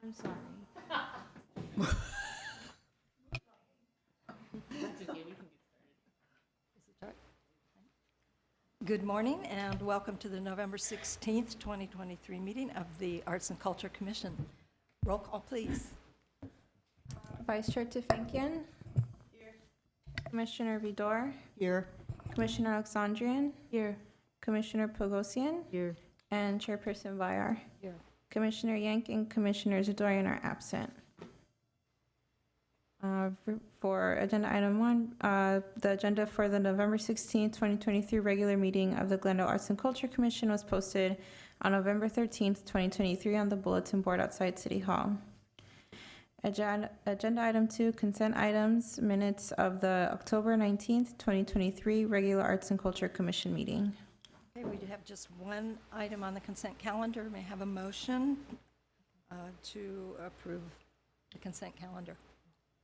I'm sorry. Good morning and welcome to the November 16th, 2023 meeting of the Arts and Culture Commission. Roll call, please. Vice Chair Tefankian. Here. Commissioner Vidor. Here. Commissioner Alexandrian. Here. Commissioner Pogosian. Here. And Chairperson Vyar. Here. Commissioner Yank and Commissioner Zadorian are absent. For agenda item 1, the agenda for the November 16, 2023 regular meeting of the Glendale Arts and Culture Commission was posted on November 13, 2023 on the bulletin board outside City Hall. Agenda item 2, consent items, minutes of the October 19th, 2023 regular Arts and Culture Commission meeting. Okay, we do have just one item on the consent calendar. May I have a motion to approve the consent calendar?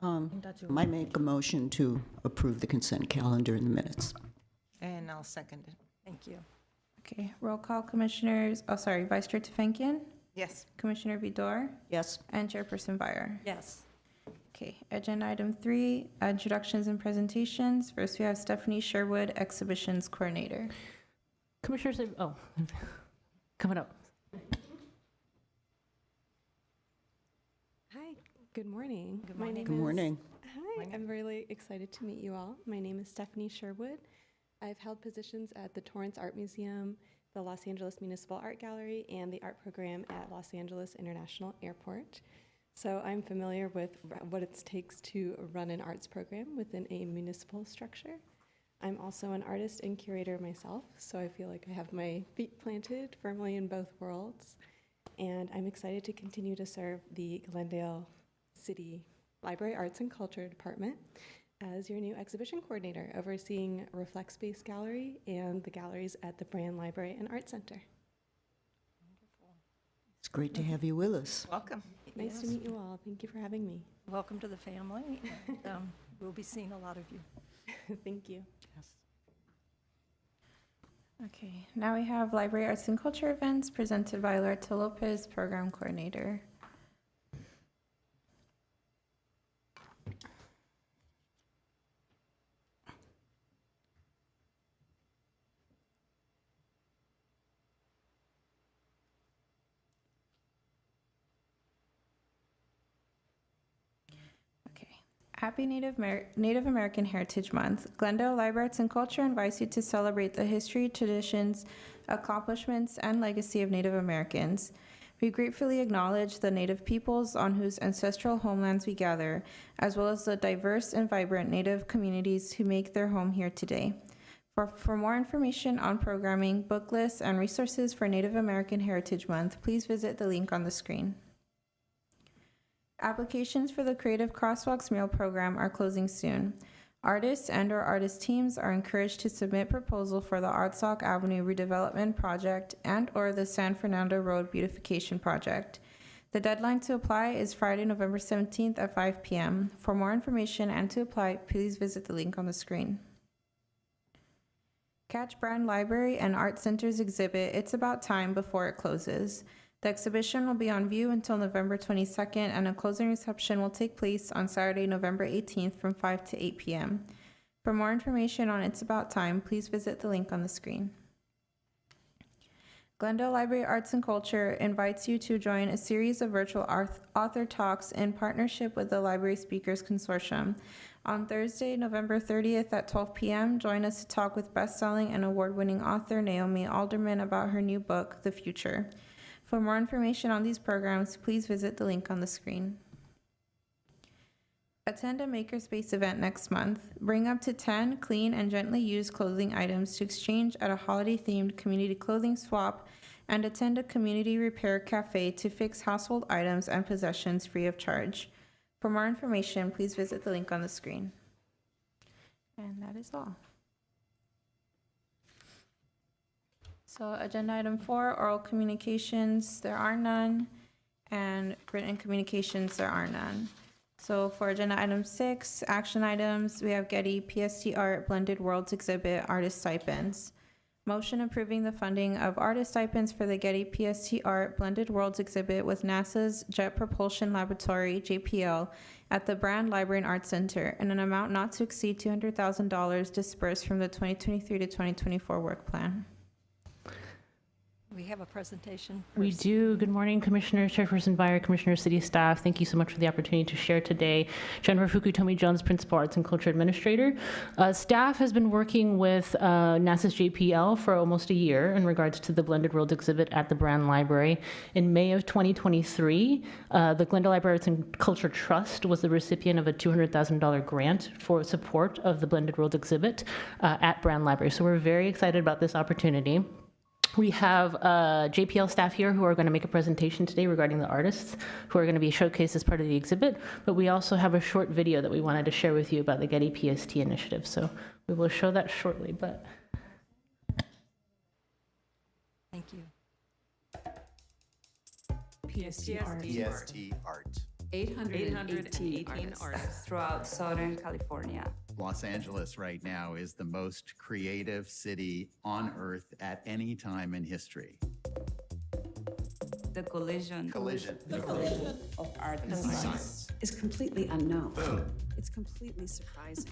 I make a motion to approve the consent calendar in the minutes. And I'll second it. Thank you. Okay, roll call commissioners, Vice Chair Tefankian, Yes. Commissioner Vidor, Yes, and Chairperson Vyar. Yes. Okay, agenda item 3, introductions and presentations. First, we have Stephanie Sherwood, Exhibitions Coordinator. Commissioners, coming up. Hi, good morning. Good My morning. name good is- morning. Hi, I'm really excited to meet you all. My name is Stephanie Sherwood. I've held positions at the Torrance Art Museum, the Los Angeles Municipal Art Gallery, and the art program at Los Angeles International Airport. So I'm familiar with what it takes to run an arts program within a municipal structure. I'm also an artist and curator myself, so I feel like I have my feet planted firmly in both worlds. And I'm excited to continue to serve the Glendale City Library Arts and Culture Department as your new exhibition coordinator, overseeing Reflect Space Gallery and the galleries at the Brand Library and Art Center. It's great to have you with us. Welcome. Nice to Yes. meet you all. Thank you for having me. Welcome to the family. And, we'll be seeing a lot of you. Thank you. Okay, now we have Library Arts and Culture events presented by Loretta Lopez, Program Coordinator. Happy Native American Heritage Month. Glendale Library Arts and Culture invites you to celebrate the history, traditions, accomplishments, and legacy of Native Americans. We gratefully acknowledge the Native peoples on whose ancestral homelands we gather, as well as the diverse and vibrant Native communities who make their home here today. For more information on programming, book lists, and resources for Native American Heritage Month, please visit the link on the screen. Applications for the Creative Crosswalks Mural Program are closing soon. Artists and/or artist teams are encouraged to submit proposal for the Artsok Avenue redevelopment project and/or the San Fernando Road beautification project. The deadline to apply is Friday, November 17th at 5 p.m. For more information and to apply, please visit the link on the screen. Catch Brand Library and Art Center's exhibit, It's About Time, before it closes. The exhibition will be on view until November 22nd, and a closing reception will take place on Saturday, November 18th from 5 to 8 p.m. For more information on It's About Time, please visit the link on the screen. Glendale Library Arts and Culture invites you to join a series of virtual author talks in partnership with the Library Speakers Consortium. On Thursday, November 30th at 12 p.m., join us to talk with best-selling and award-winning author Naomi Alderman about her new book, The Future. For more information on these programs, please visit the link on the screen. Attend a Makerspace event next month. Bring up to 10 clean and gently used clothing items to exchange at a holiday-themed community clothing swap, and attend a community repair cafe to fix household items and possessions free of charge. For more information, please visit the link on the screen. And that is all. So agenda item 4, oral communications, there are none, and written communications, there are none. So for agenda item 6, action items, we have Getty PSD Art Blended Worlds exhibit, artist stipends. Motion approving the funding of artist stipends for the Getty PST Art Blended Worlds exhibit with NASA's Jet Propulsion Laboratory, JPL, at the Brand Library and Arts Center in an amount not to exceed $200,000 dispersed from the 2023 to 2024 work plan. We have a presentation. We first. do. Good morning, Commissioners, Chairperson Vire, Commissioners, City staff. Thank you so much for the opportunity to share today. Jennifer Fukutomi Jones, Principal Arts and Culture Administrator. Staff has been working with NASA's JPL for almost a year in regards to the Blended Worlds exhibit at the Brand Library. In May of 2023, the Glendale Library Arts and Culture Trust was the recipient of a $200,000 grant for support of the Blended Worlds exhibit at Brand Library. So we're very excited about this opportunity. We have JPL staff here who are going to make a presentation today regarding the artists who are going to be showcased as part of the exhibit, but we also have a short video that we wanted to share with you about the Getty PST initiative. So we will show that shortly, but Thank you. PST Art. PST Art. 818 artists throughout Southern California. Los Angeles right now is the most creative city on earth at any time in history. The collision Of art and science. science. is completely unknown. Boom. It's completely surprising.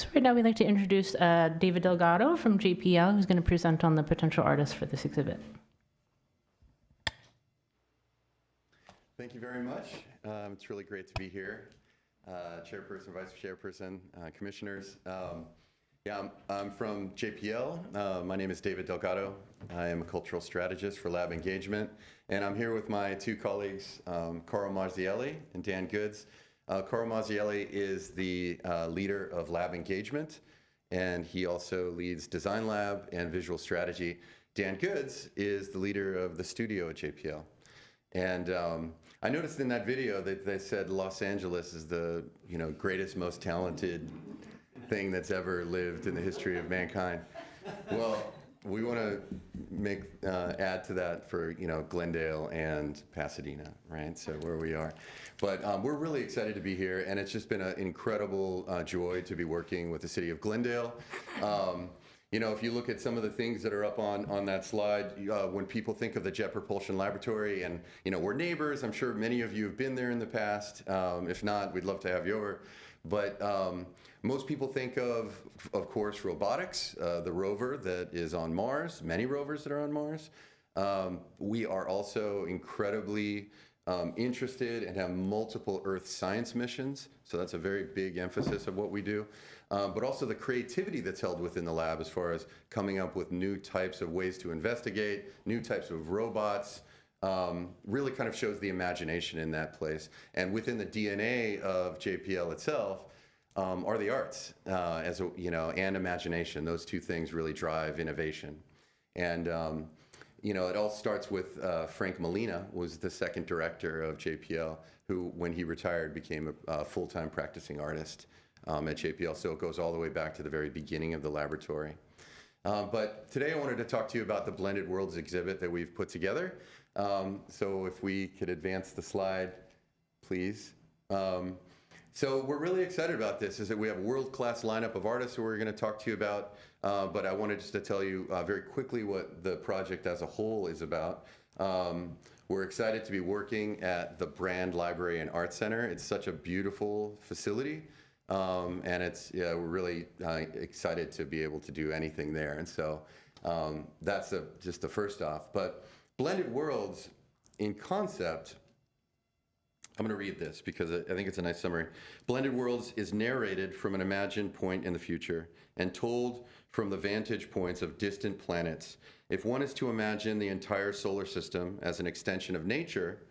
so right now we'd like to introduce David Delgado from JPL, who's going to present on the potential artists for this exhibit. Thank you very much. It's really great to be here. Chairperson, Vice Chairperson, Commissioners. I'm from JPL. My name is David Delgado. I am a cultural strategist for Lab Engagement, and I'm here with my two colleagues, Carl Mazzielli and Dan Goods. Carl Mazzielli is the leader of Lab Engagement, and he also leads Design Lab and Visual Strategy. Dan Goods is the leader of the studio at JPL. And I noticed in that video that they said Los Angeles is the greatest, most talented thing that's ever lived in the history of mankind. Well, we want to add to that for Glendale and Pasadena, right? So where we are, but we're really excited to be here, and it's just been an incredible joy to be working with the city of Glendale. If you look at some of the things that are up on that slide, when people think of the Jet Propulsion Laboratory, and we're neighbors, I'm sure many of you have been there in the past. If not, we'd love to have you over. But most people think of course, robotics, the rover that is on Mars, many rovers that are on Mars. We are also incredibly interested and have multiple Earth science missions. So that's a very big emphasis of what we do. But also the creativity that's held within the lab as far as coming up with new types of ways to investigate, new types of robots, really kind of shows the imagination in that place. And within the DNA of JPL itself are the arts, and imagination. Those two things really drive innovation. And it all starts with Frank Molina, was the second director of JPL, who, when he retired, became a full-time practicing artist at JPL. So it goes all the way back to the very beginning of the laboratory. But today I wanted to talk to you about the Blended Worlds exhibit that we've put together. So if we could advance the slide, please. So we're really excited about this, is that we have a world-class lineup of artists who we're going to talk to you about. But I wanted just to tell you very quickly what the project as a whole is about. We're excited to be working at the Brand Library and Art Center. It's such a beautiful facility. And we're really excited to be able to do anything there. And so that's just the first off. But Blended Worlds, in concept, I'm going to read this because I think it's a nice summary. Blended Worlds is narrated from an imagined point in the future and told from the vantage points of distant planets. If one is to imagine the entire solar system as an extension of nature,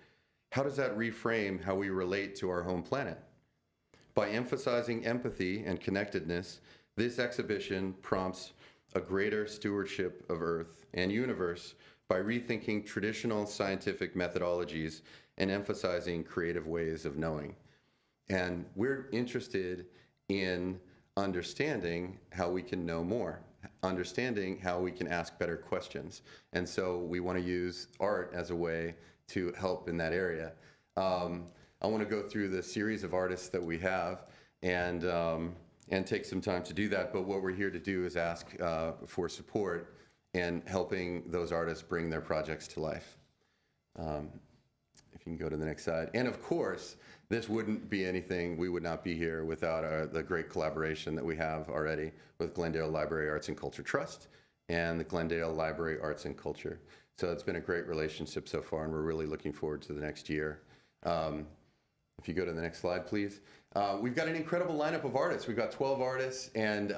how does that reframe how we relate to our home planet? By emphasizing empathy and connectedness, this exhibition prompts a greater stewardship of Earth and universe by rethinking traditional scientific methodologies and emphasizing creative ways of knowing. And we're interested in understanding how we can know more, understanding how we can ask better questions. And so we want to use art as a way to help in that area. I want to go through the series of artists that we have and take some time to do that. But what we're here to do is ask for support in helping those artists bring their projects to life. If you can go to the next slide. And of course, this wouldn't be anything, we would not be here without the great collaboration that we have already with Glendale Library Arts and Culture Trust and the Glendale Library Arts and Culture. So it's been a great relationship so far, and we're really looking forward to the next year. If you go to the next slide, please. We've got an incredible lineup of artists. We've got 12 artists, and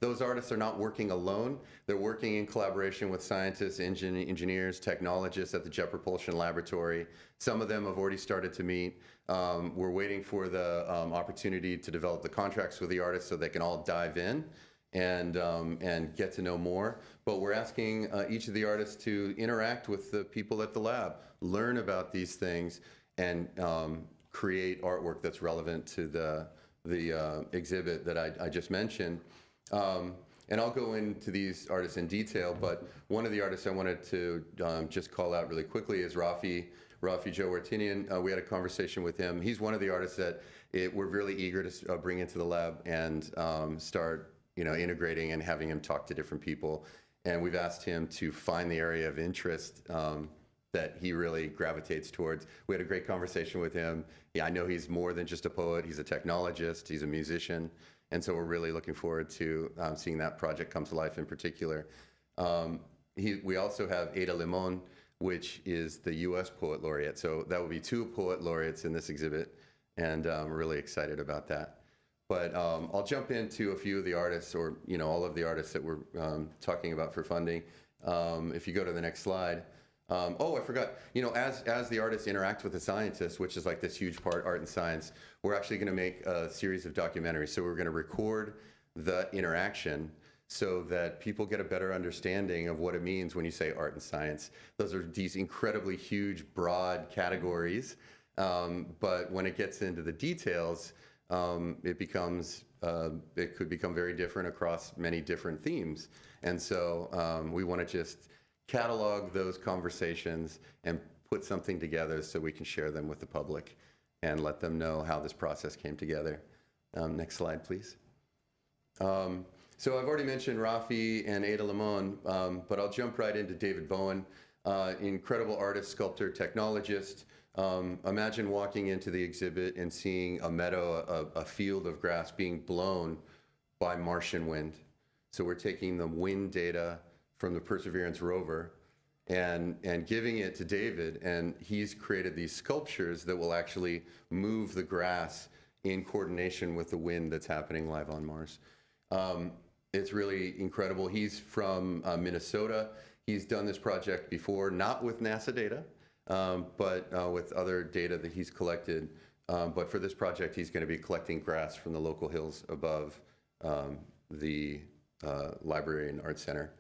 those artists are not working alone. They're working in collaboration with scientists, engineers, technologists at the Jet Propulsion Laboratory. Some of them have already started to meet. We're waiting for the opportunity to develop the contracts with the artists so they can all dive in and get to know more. But we're asking each of the artists to interact with the people at the lab, learn about these things, and create artwork that's relevant to the exhibit that I just mentioned. And I'll go into these artists in detail, but one of the artists I wanted to just call out really quickly is Rafi Joe Artinian. We had a conversation with him. He's one of the artists that we're really eager to bring into the lab and start integrating and having him talk to different people. And we've asked him to find the area of interest that he really gravitates towards. We had a great conversation with him. Yeah, I know he's more than just a poet. He's a technologist. He's a musician. And so we're really looking forward to seeing that project come to life in particular. We also have Ada Limon, which is the U.S. Poet Laureate. So that will be 2 poet laureates in this exhibit. And I'm really excited about that. But I'll jump into a few of the artists, or all of the artists that we're talking about for funding. If you go to the next slide. I forgot, as the artists interact with the scientists, which is like this huge part, art and science, we're actually going to make a series of documentaries. So we're going to record the interaction so that people get a better understanding of what it means when you say art and science. Those are these incredibly huge, broad categories. But when it gets into the details, it could become very different across many different themes. And so we want to just catalog those conversations and put something together so we can share them with the public and let them know how this process came together. Next slide, please. So I've already mentioned Rafi and Ada Limon, but I'll jump right into David Bowen, incredible artist, sculptor, technologist. Imagine walking into the exhibit and seeing a meadow, a field of grass being blown by Martian wind. So we're taking the wind data from the Perseverance rover and giving it to David, and he's created these sculptures that will actually move the grass in coordination with the wind that's happening live on Mars. It's really incredible. He's from Minnesota. He's done this project before, not with NASA data, but with other data that he's collected. But for this project, he's going to be collecting grass from the local hills above the Library and Art Center.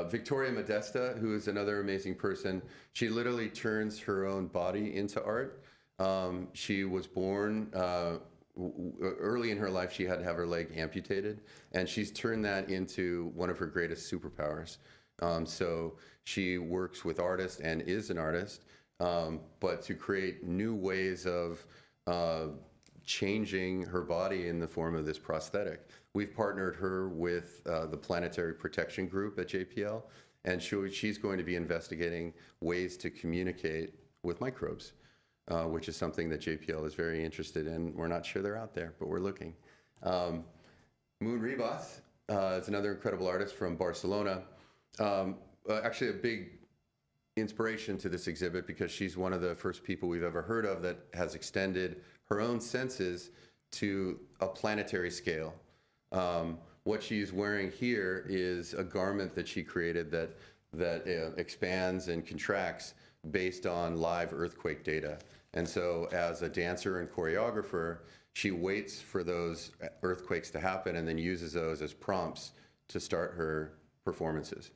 Victoria Modesta, who is another amazing person, she literally turns her own body into art. She was born, early in her life, she had to have her leg amputated, and she's turned that into one of her greatest superpowers. So she works with artists and is an artist, but to create new ways of changing her body in the form of this prosthetic. We've partnered her with the Planetary Protection Group at JPL, and she's going to be investigating ways to communicate with microbes, which is something that JPL is very interested in. We're not sure they're out there, but we're looking. Moon Ribas is another incredible artist from Barcelona. Actually a big inspiration to this exhibit because she's one of the first people we've ever heard of that has extended her own senses to a planetary scale. What she's wearing here is a garment that she created that expands and contracts based on live earthquake data. And so as a dancer and choreographer, she waits for those earthquakes to happen and then uses those as prompts to start her performances.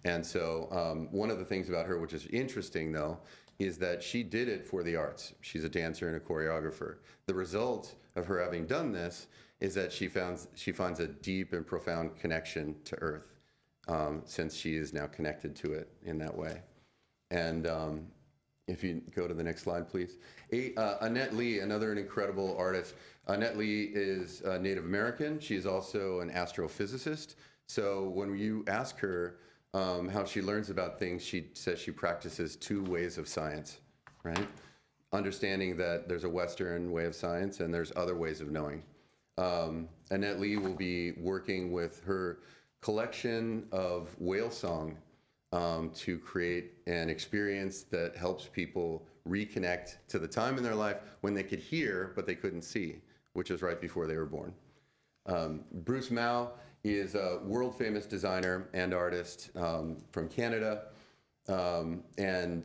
And so one of the things about her, which is interesting though, is that she did it for the arts. She's a dancer and a choreographer. The result of her having done this is that she finds a deep and profound connection to Earth, since she is now connected to it in that way. And if you go to the next slide, please. Annette Lee, an incredible artist. Annette Lee is Native American. She's also an astrophysicist. So when you ask her how she learns about things, she says she practices 2 ways of science, right? Understanding that there's a Western way of science and there's other ways of knowing. Annette Lee will be working with her collection of whale song to create an experience that helps people reconnect to the time in their life when they could hear but they couldn't see, which is right before they were born. Bruce Mao is a world famous designer and artist from Canada, and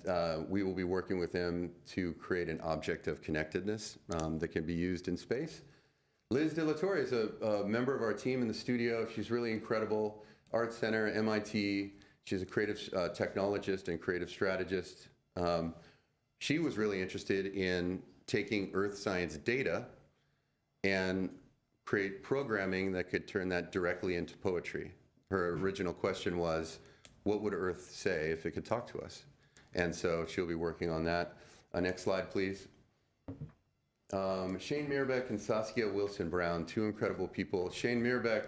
we will be working with him to create an object of connectedness that can be used in space. Liz De La Torre is a member of our team in the studio. She's really incredible. Art Center, MIT. She's a creative technologist and creative strategist. She was really interested in taking earth science data and create programming that could turn that directly into poetry. Her original question was, what would Earth say if it could talk to us? And so she'll be working on that. Next slide, please. Shane Mirbeck and Saskia Wilson-Brown, 2 incredible people. Shane Mirbeck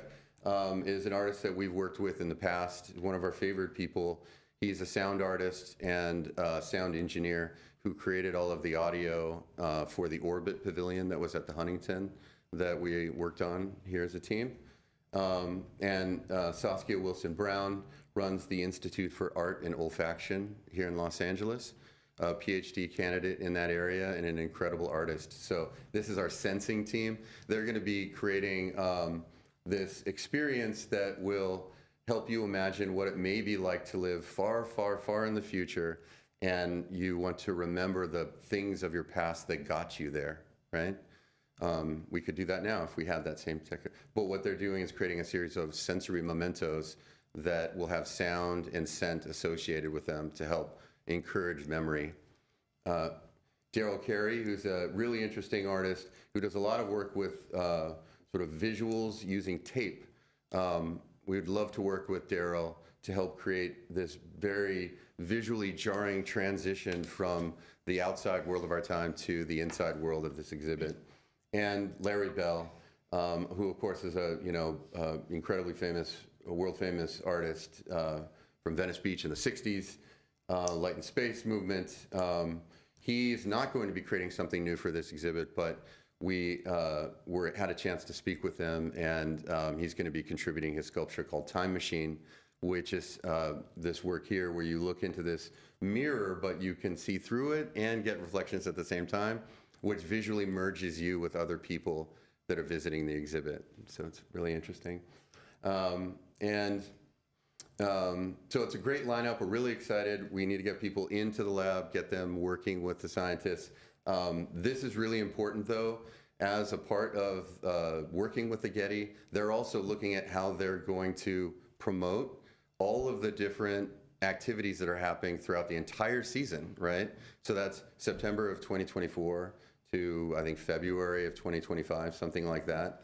is an artist that we've worked with in the past, one of our favorite people. He's a sound artist and sound engineer who created all of the audio for the Orbit Pavilion that was at the Huntington that we worked on here as a team. And Saskia Wilson-Brown runs the Institute for Art and Olfaction here in Los Angeles, a PhD candidate in that area and an incredible artist. So this is our sensing team. They're going to be creating this experience that will help you imagine what it may be like to live far, far, far in the future, and you want to remember the things of your past that got you there, right? We could do that now if we had that same tech. But what they're doing is creating a series of sensory mementos that will have sound and scent associated with them to help encourage memory. Daryl Carey, who's a really interesting artist who does a lot of work with sort of visuals using tape. We would love to work with Daryl to help create this very visually jarring transition from the outside world of our time to the inside world of this exhibit. And Larry Bell, who of course is a incredibly famous, world famous artist from Venice Beach in the 60s, Light and Space movement. He's not going to be creating something new for this exhibit, but we had a chance to speak with him, and he's going to be contributing his sculpture called Time Machine, which is this work here where you look into this mirror, but you can see through it and get reflections at the same time, which visually merges you with other people that are visiting the exhibit. So it's really interesting. So it's a great lineup. We're really excited. We need to get people into the lab, get them working with the scientists. This is really important, though. As a part of working with the Getty, they're also looking at how they're going to promote all of the different activities that are happening throughout the entire season, right? So that's September of 2024 to, I think, February of 2025, something like that.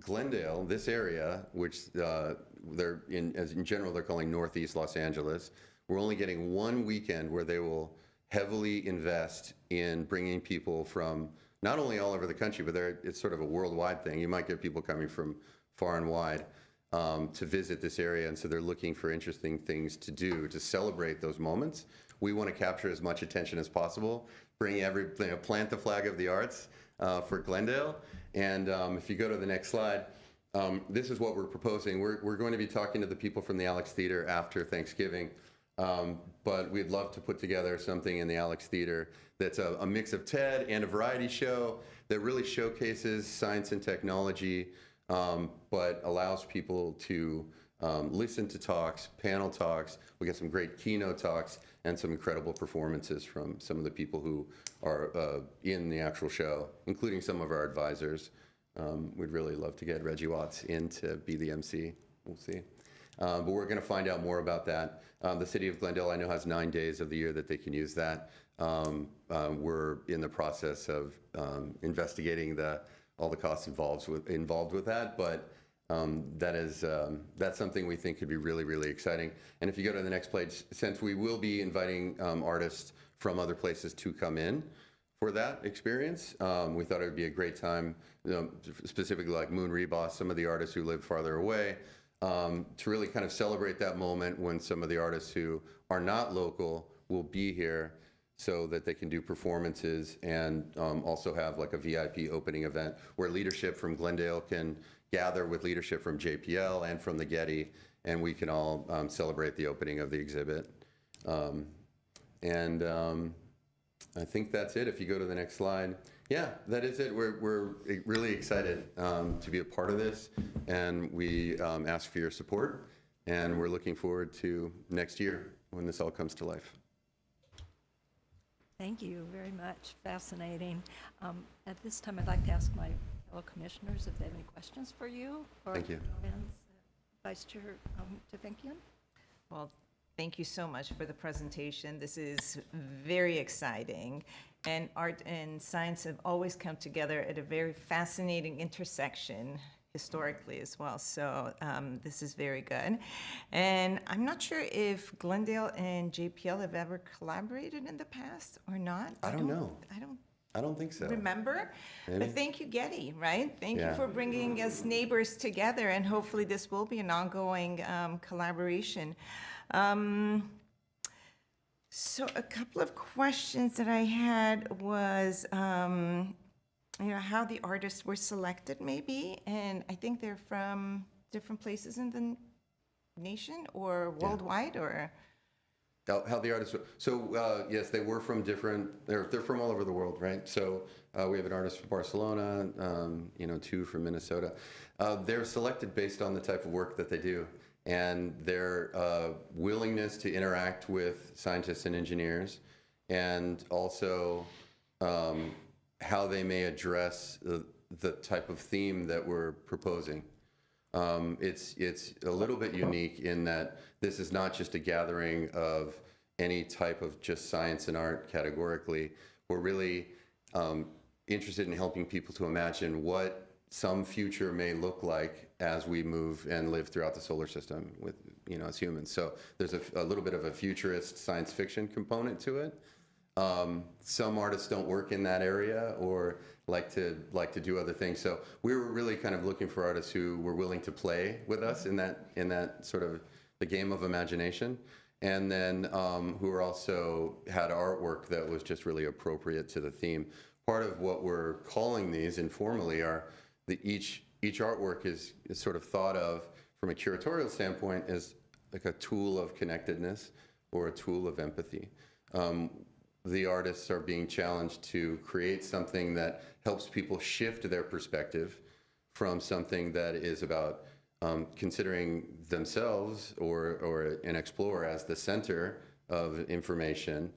Glendale, this area, which in general they're calling Northeast Los Angeles, we're only getting one weekend where they will heavily invest in bringing people from not only all over the country, but it's sort of a worldwide thing. You might get people coming from far and wide to visit this area, and so they're looking for interesting things to do to celebrate those moments. We want to capture as much attention as possible, plant the flag of the arts for Glendale. And if you go to the next slide, this is what we're proposing. We're going to be talking to the people from the Alex Theater after Thanksgiving, but we'd love to put together something in the Alex Theater that's a mix of TED and a variety show that really showcases science and technology, but allows people to listen to talks, panel talks. We get some great keynote talks and some incredible performances from some of the people who are in the actual show, including some of our advisors We'd really love to get Reggie Watts in to be the MC. We'll see. But we're going to find out more about that. The city of Glendale, I know, has 9 days of the year that they can use that. We're in the process of investigating all the costs involved with that, but that's something we think could be really, really exciting. And if you go to the next page, since we will be inviting artists from other places to come in for that experience, we thought it would be a great time, specifically like Moon Reboss, some of the artists who live farther away, to really kind of celebrate that moment when some of the artists who are not local will be here, so that they can do performances and also have like a VIP opening event where leadership from Glendale can gather with leadership from JPL and from the Getty, and we can all celebrate the opening of the exhibit. I think that's it. If you go to the next slide. Yeah, that is it. We're really excited to be a part of this, and we ask for your support, and we're looking forward to next year when this all comes to life. Thank you very much. Fascinating. At this time, I'd like to ask my fellow commissioners if they have any questions for you. Or Thank you. comments. Vice Chair Tevenkian? Well, thank you so much for the presentation. This is very exciting. And art and science have always come together at a very fascinating intersection historically as well. So this is very good. And I'm not sure if Glendale and JPL have ever collaborated in the past or not. I don't know. I don't think so. Remember? Maybe. But thank you, Getty, right? Thank Yeah. you for bringing us neighbors together, and hopefully this will be an ongoing collaboration. So a couple of questions that I had was, how the artists were selected maybe, and I think they're from different places in the nation or worldwide, or? How the artists, yes, they were from they're from all over the world, right? So we have an artist from Barcelona, 2 from Minnesota. They're selected based on the type of work that they do and their willingness to interact with scientists and engineers, and also how they may address the type of theme that we're proposing. It's a little bit unique in that this is not just a gathering of any type of just science and art categorically. We're really interested in helping people to imagine what some future may look like as we move and live throughout the solar system with, as humans. So there's a little bit of a futurist science fiction component to it. Some artists don't work in that area or like to do other things. So we were really kind of looking for artists who were willing to play with us in that sort of the game of imagination, and then who are also had artwork that was just really appropriate to the theme. Part of what we're calling these informally are each artwork is sort of thought of from a curatorial standpoint as like a tool of connectedness or a tool of empathy. The artists are being challenged to create something that helps people shift their perspective from something that is about considering themselves or an explorer as the center of information,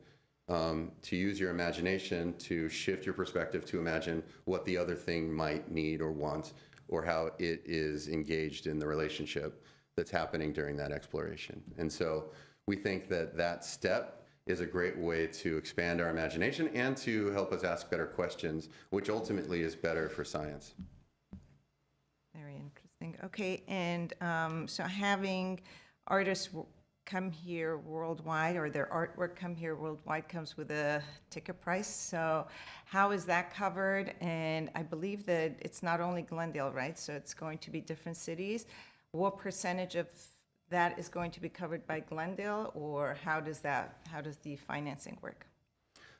to use your imagination to shift your perspective to imagine what the other thing might need or want, or how it is engaged in the relationship that's happening during that exploration. And so we think that step is a great way to expand our imagination and to help us ask better questions, which ultimately is better for science. Very interesting. Okay, and so having artists come here worldwide, or their artwork come here worldwide, comes with a ticket price. So how is that covered? And I believe that it's not only Glendale, right? So it's going to be different cities. What percentage of that is going to be covered by Glendale, or how does the financing work?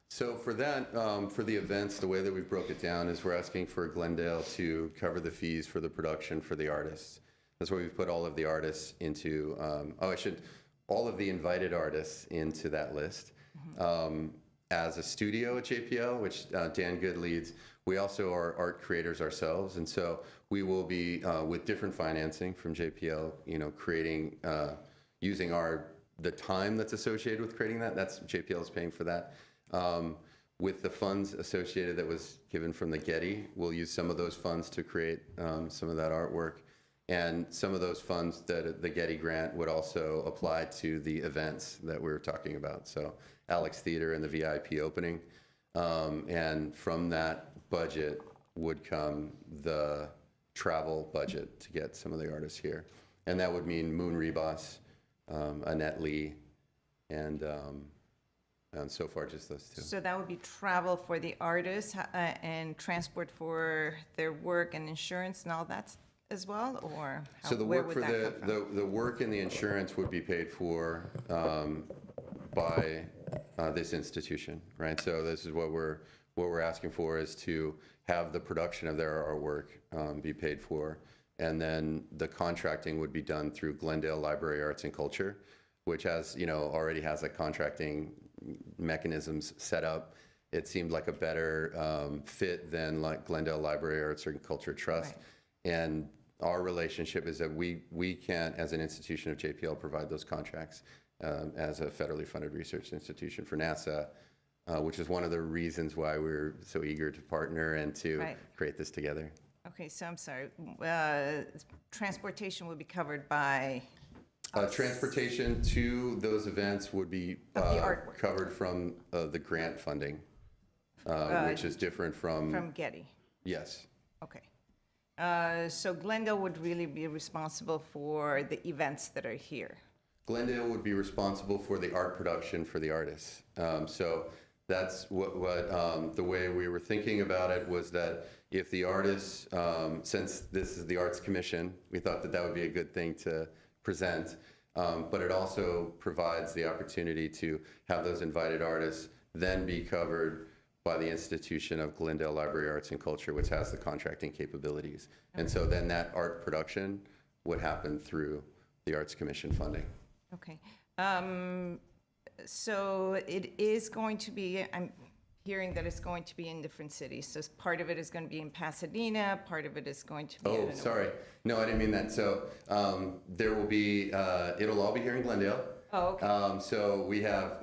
So for that, for the events, the way that we broke it down is we're asking for Glendale to cover the fees for the production for the artists. That's why we've put all of the artists into, all of the invited artists into that list. As a studio at JPL, which Dan Good leads, we also are art creators ourselves, and so we will be with different financing from JPL, creating, using the time that's associated with creating that. That's JPL is paying for that. with the funds associated that was given from the Getty, we'll use some of those funds to create some of that artwork. And some of those funds that the Getty grant would also apply to the events that we were talking about. So Alex Theater and the VIP opening. And from that budget would come the travel budget to get some of the artists here. And that would mean Moon Rebus, Annette Lee, and so far just those two. So that would be travel for the artists and transport for their work and insurance and all that as well, or So the where work would for that come from? the work and the insurance would be paid for by this institution, right? So this is what we're asking for, is to have the production of their artwork be paid for, and then the contracting would be done through Glendale Library Arts and Culture, which has, already has a contracting mechanisms set up. It seemed like a better fit than like Glendale Library Arts and Culture Trust. Right. And our relationship is that we can't, as an institution of JPL, provide those contracts as a federally funded research institution for NASA, which is one of the reasons why we're so eager to partner and to Right. create this together. Okay, so I'm sorry, transportation would be covered by, Transportation to those events would be Of the artwork. covered from the grant funding, which is different from Getty? yes. Okay. So Glendale would really be responsible for the events that are here? Glendale would be responsible for the art production for the artists. So that's what the way we were thinking about it was that if the artists, since this is the Arts Commission, we thought that that would be a good thing to present. But it also provides the opportunity to have those invited artists then be covered by the institution of Glendale Library Arts and Culture, which has the contracting capabilities. And so then that art production would happen through the Arts Commission funding. Okay. So it is going to be, I'm hearing that it's going to be in different cities. So part of it is going to be in Pasadena, part of it is going to be. I Oh, don't know. sorry. No, I didn't mean that. So there will be, it'll all be here in Glendale. Oh, okay. So we have,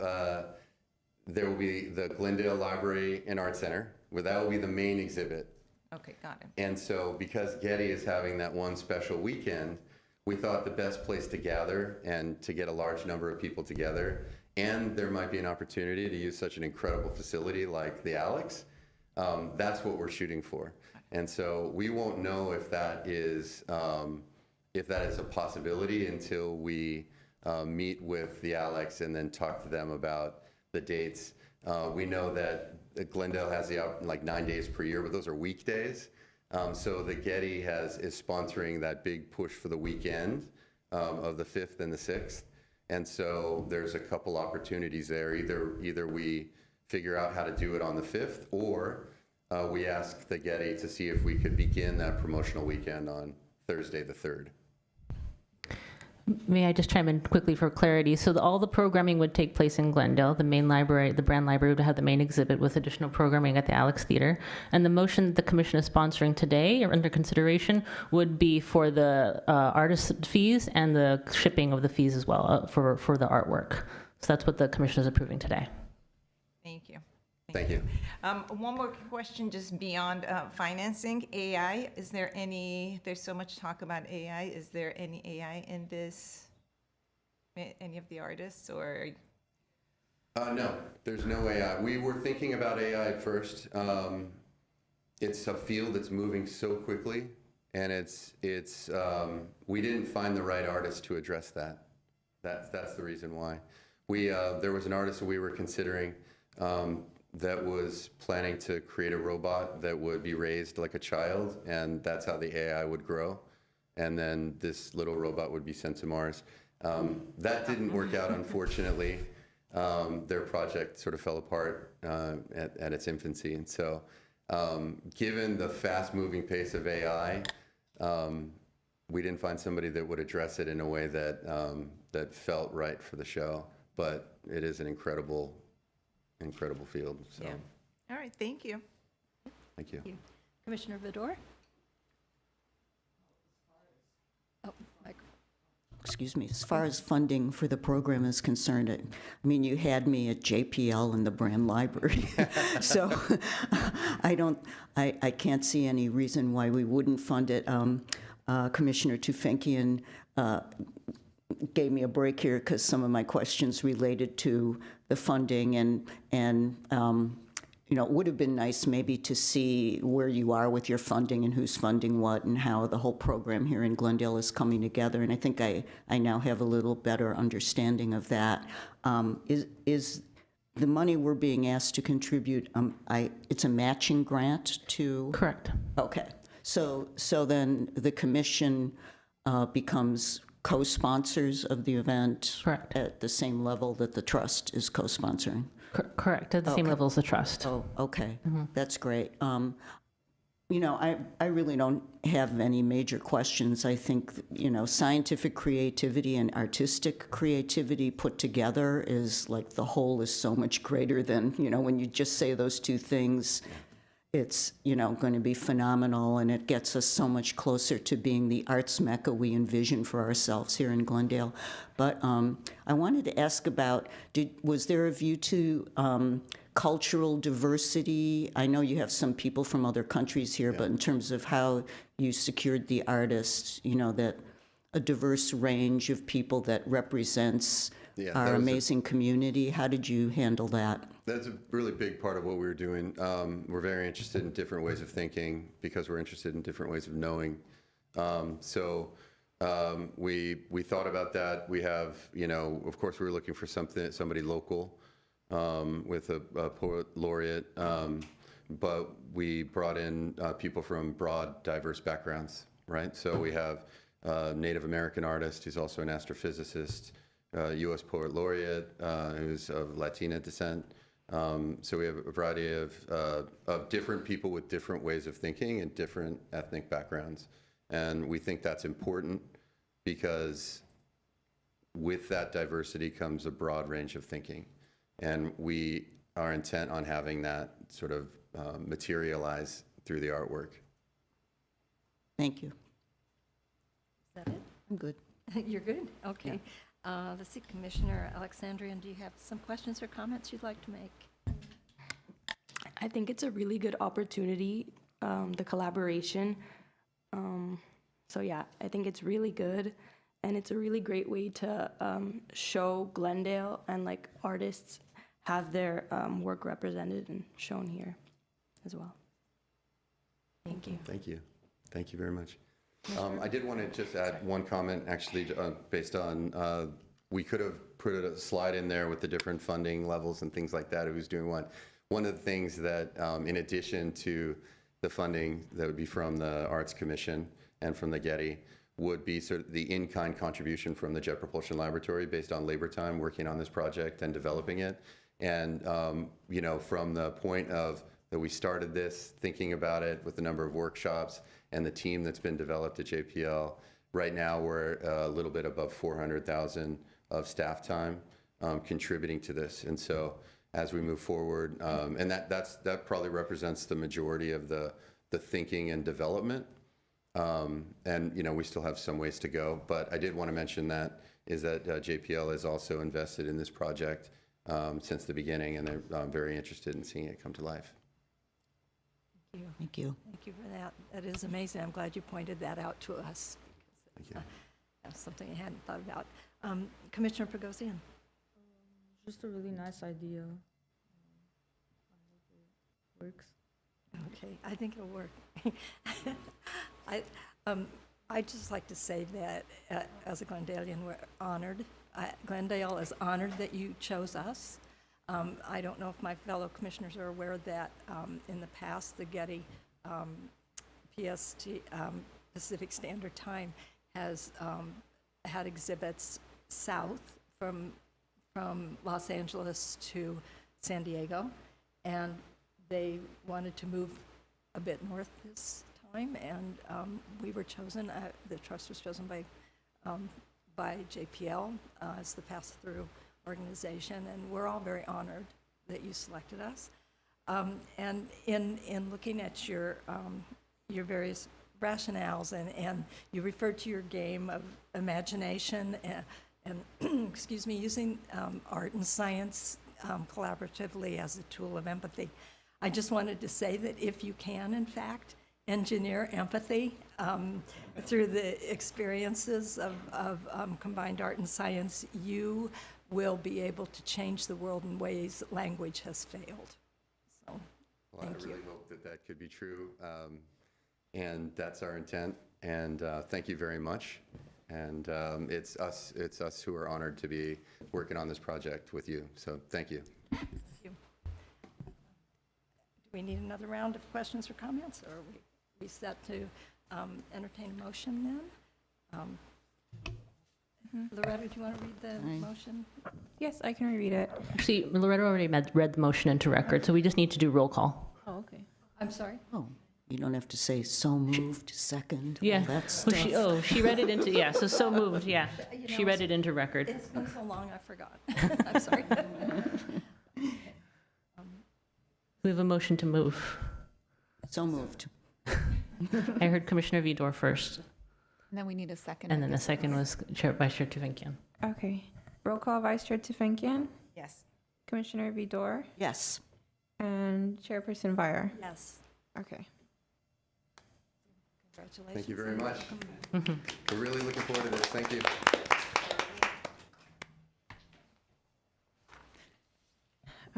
there will be the Glendale Library and Art Center, where that will be the main exhibit. Okay, got it. And so because Getty is having that one special weekend, we thought the best place to gather and to get a large number of people together, and there might be an opportunity to use such an incredible facility like the Alex, that's what we're shooting for. And so we won't know if that is a possibility until we meet with the Alex and then talk to them about the dates. We know that Glendale has like 9 days per year, but those are weekdays. So the Getty is sponsoring that big push for the weekend of the 5th and the 6th. And so there's a couple opportunities there. Either we figure out how to do it on the 5th, or we ask the Getty to see if we could begin that promotional weekend on Thursday the 3rd. May I just chime in quickly for clarity? So all the programming would take place in Glendale. The main library, the Brand Library, would have the main exhibit with additional programming at the Alex Theater. And the motion that the commission is sponsoring today or under consideration would be for the artist fees and the shipping of the fees as well for the artwork. So that's what the commission is approving today. Thank you. Thank you. One more question, just beyond financing, AI, is there any, there's so much talk about AI, is there any AI in this, any of the artists, or? No, there's no AI. We were thinking about AI at first. It's a field that's moving so quickly, and we didn't find the right artist to address that. That's the reason why. There was an artist that we were considering that was planning to create a robot that would be raised like a child, and that's how the AI would grow. And then this little robot would be sent to Mars. That didn't work out, unfortunately. Their project sort of fell apart at its infancy. And so given the fast-moving pace of AI, we didn't find somebody that would address it in a way that felt right for the show. But it is an incredible field. So Yeah. All right, thank you. thank you. Commissioner Vidor? Oh, Mike. excuse me, as far as funding for the program is concerned, I mean, you had me at JPL and the Brand Library. So I can't see any reason why we wouldn't fund it. Commissioner Tufenkian gave me a break here because some of my questions related to the funding and it would have been nice maybe to see where you are with your funding and who's funding what and how the whole program here in Glendale is coming together. And I think I now have a little better understanding of that. Is the money we're being asked to contribute, it's a matching grant to? Correct. Okay. So then the commission becomes co-sponsors of the event? Correct. At the same level that the trust is co-sponsoring? Correct, at the same Okay. level as the trust. Oh, okay. That's great. I really don't have any major questions. I think, scientific creativity and artistic creativity put together is like the whole is so much greater than, when you just say those two things, it's, going to be phenomenal, and it gets us so much closer to being the arts mecca we envision for ourselves here in Glendale. But I wanted to ask about, was there a view to cultural diversity? I know you have some people from other countries here, but in terms of how you secured the artists, that a diverse range of people that represents our amazing community, how did you handle that? That's a really big part of what we were doing. We're very interested in different ways of thinking because we're interested in different ways of knowing. So we thought about that. We have, of course, we were looking for somebody local with a poet laureate, but we brought in people from broad, diverse backgrounds, right? So we have a Native American artist who's also an astrophysicist, U.S. poet laureate who's of Latina descent. So we have a variety of different people with different ways of thinking and different ethnic backgrounds. And we think that's important because with that diversity comes a broad range of thinking. And we are intent on having that sort of materialize through the artwork. Thank you. Is that it? I'm good. You're good? Okay. Let's see, Commissioner Alexandrian, do you have some questions or comments you'd like to make? I think it's a really good opportunity, the collaboration. So yeah, I think it's really good, and it's a really great way to show Glendale and like artists have their work represented and shown here as well. Thank you. Thank you. Thank you very much. I did want to just add one comment, actually, based on, we could have put a slide in there with the different funding levels and things like that, who's doing what. One of the things that, in addition to the funding that would be from the Arts Commission and from the Getty, would be sort of the in-kind contribution from the Jet Propulsion Laboratory based on labor time working on this project and developing it. And, from the point of that we started this, thinking about it with the number of workshops and the team that's been developed at JPL, right now we're a little bit above 400,000 of staff time contributing to this. And so as we move forward, and that probably represents the majority of the thinking and development. And, we still have some ways to go, but I did want to mention that JPL is also invested in this project since the beginning, and they're very interested in seeing it come to life. Thank you. Thank you for that. That is amazing. I'm glad you pointed that out to us. Thank you. That's something I hadn't thought about. Commissioner Prigozhian. Just a really nice idea. I hope it works. Okay, I think it'll work. I'd just like to say that as a Glendalean, we're honored. Glendale is honored that you chose us. I don't know if my fellow commissioners are aware that in the past, the Getty PST, Pacific Standard Time, has had exhibits south from Los Angeles to San Diego, and they wanted to move a bit north this time, and we were chosen, the trust was chosen by JPL as the pass-through organization, and we're all very honored that you selected us. And in looking at your various rationales, and you referred to your game of imagination and excuse me, using art and science collaboratively as a tool of empathy. I just wanted to say that if you can, in fact, engineer empathy through the experiences of combined art and science, you will be able to change the world in ways language has failed. So, Well, thank I you. really hope that that could be true, and that's our intent. And thank you very much. And it's us who are honored to be working on this project with you. So thank you. Thank you. Do we need another round of questions or comments, or are we set to entertain a motion then? Loretta, do you want to read the motion? Yes, I can reread it. Actually, Loretta already read the motion into record, so we just need to do roll call. Oh, okay. I'm sorry? Oh, you don't have to say so moved, second, all Yeah. that Well, stuff. she read it into, yeah, so moved, yeah. You She know, read it into record. It's been so long, I forgot. I'm sorry. We have a motion to move. So moved. I heard Commissioner Vidor first, And then we need a second. and then the second was Vice Chair Tuvenkian. Okay. Roll call, Vice Chair Tufenkian, Yes. Commissioner Vidor, Yes. and Chairperson Vire. Yes. Okay. Congratulations. Thank you very much. We're really looking forward to this. Thank you.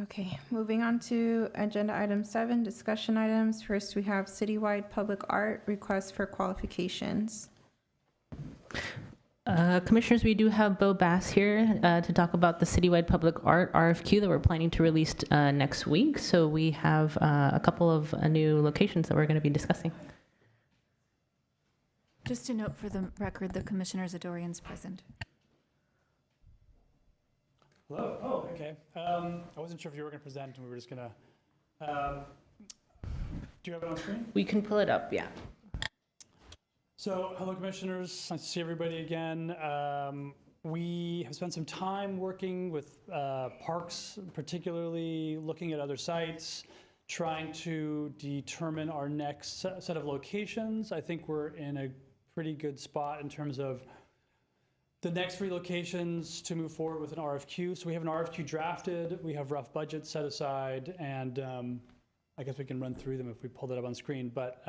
Okay, moving on to agenda item 7, discussion items. First, we have citywide public art request for qualifications. Commissioners, we do have Bo Bass here to talk about the citywide public art RFQ that we're planning to release next week. So we have a couple of new locations that we're going to be discussing. Just to note for the record, the Commissioner Zadorian's present. Hello. Oh, okay. I wasn't sure if you were going to present, and we were just going to. Do you have it on screen? We can pull it up, yeah. So, hello, commissioners. Nice to see everybody again. We have spent some time working with parks, particularly looking at other sites, trying to determine our next set of locations. I think we're in a pretty good spot in terms of the next 3 locations to move forward with an RFQ. So we have an RFQ drafted, we have rough budgets set aside, and I guess we can run through them if we pull that up on screen. But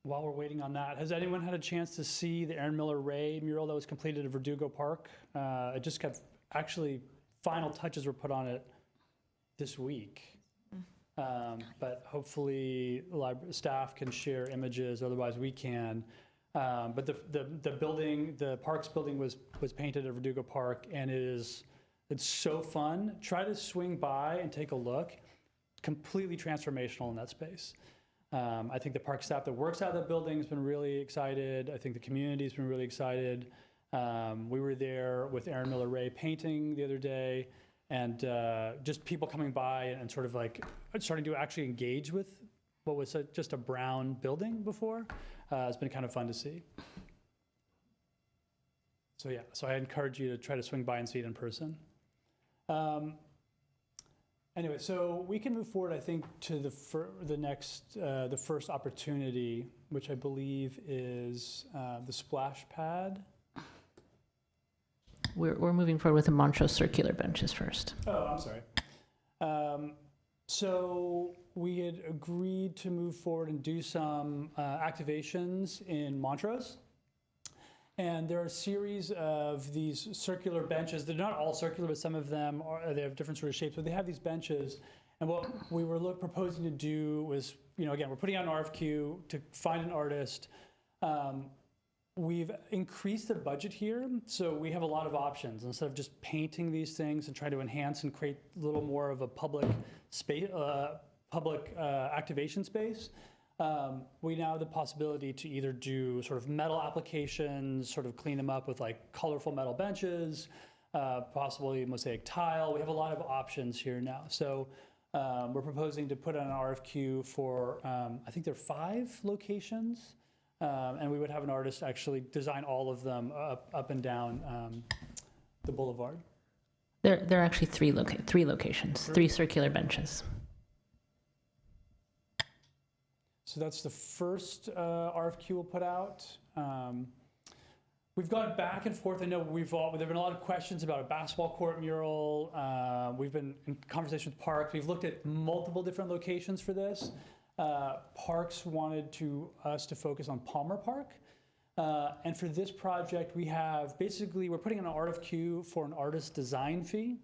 while we're waiting on that, has anyone had a chance to see the Aaron Miller Ray mural that was completed at Verdugo Park? It just got, actually, final touches were put on it this week. But hopefully staff can share images, otherwise we can. But the building, the parks building was painted at Verdugo Park, and it's so fun. Try to swing by and take a look. Completely transformational in that space. I think the park staff that works out of that building has been really excited. I think the community's been really excited. We were there with Aaron Miller Ray painting the other day, and just people coming by and sort of like starting to actually engage with what was just a brown building before. It's been kind of fun to see. So yeah, so I encourage you to try to swing by and see it in person. Anyway, so we can move forward, I think, to the first opportunity, which I believe is the splash pad. We're moving forward with the Montrose circular benches first. Oh, I'm sorry. So we had agreed to move forward and do some activations in Montrose. And there are a series of these circular benches. They're not all circular, but some of them they have different sort of shapes, but they have these benches. And what we were proposing to do was, again, we're putting out an RFQ to find an artist. We've increased the budget here, so we have a lot of options. Instead of just painting these things and trying to enhance and create a little more of a public space, activation space, we now have the possibility to either do sort of metal applications, sort of clean them up with like colorful metal benches, possibly mosaic tile. We have a lot of options here now. So we're proposing to put out an RFQ for, I think there are 5 locations. And we would have an artist actually design all of them up and down the boulevard. There are actually three locations, 3 circular benches. So that's the first RFQ we'll put out. We've gone back and forth. I know there have been a lot of questions about a basketball court mural. We've been in conversation with Parks. We've looked at multiple different locations for this. Parks wanted us to focus on Palmer Park. And for this project, we're putting in an RFQ for an artist design fee.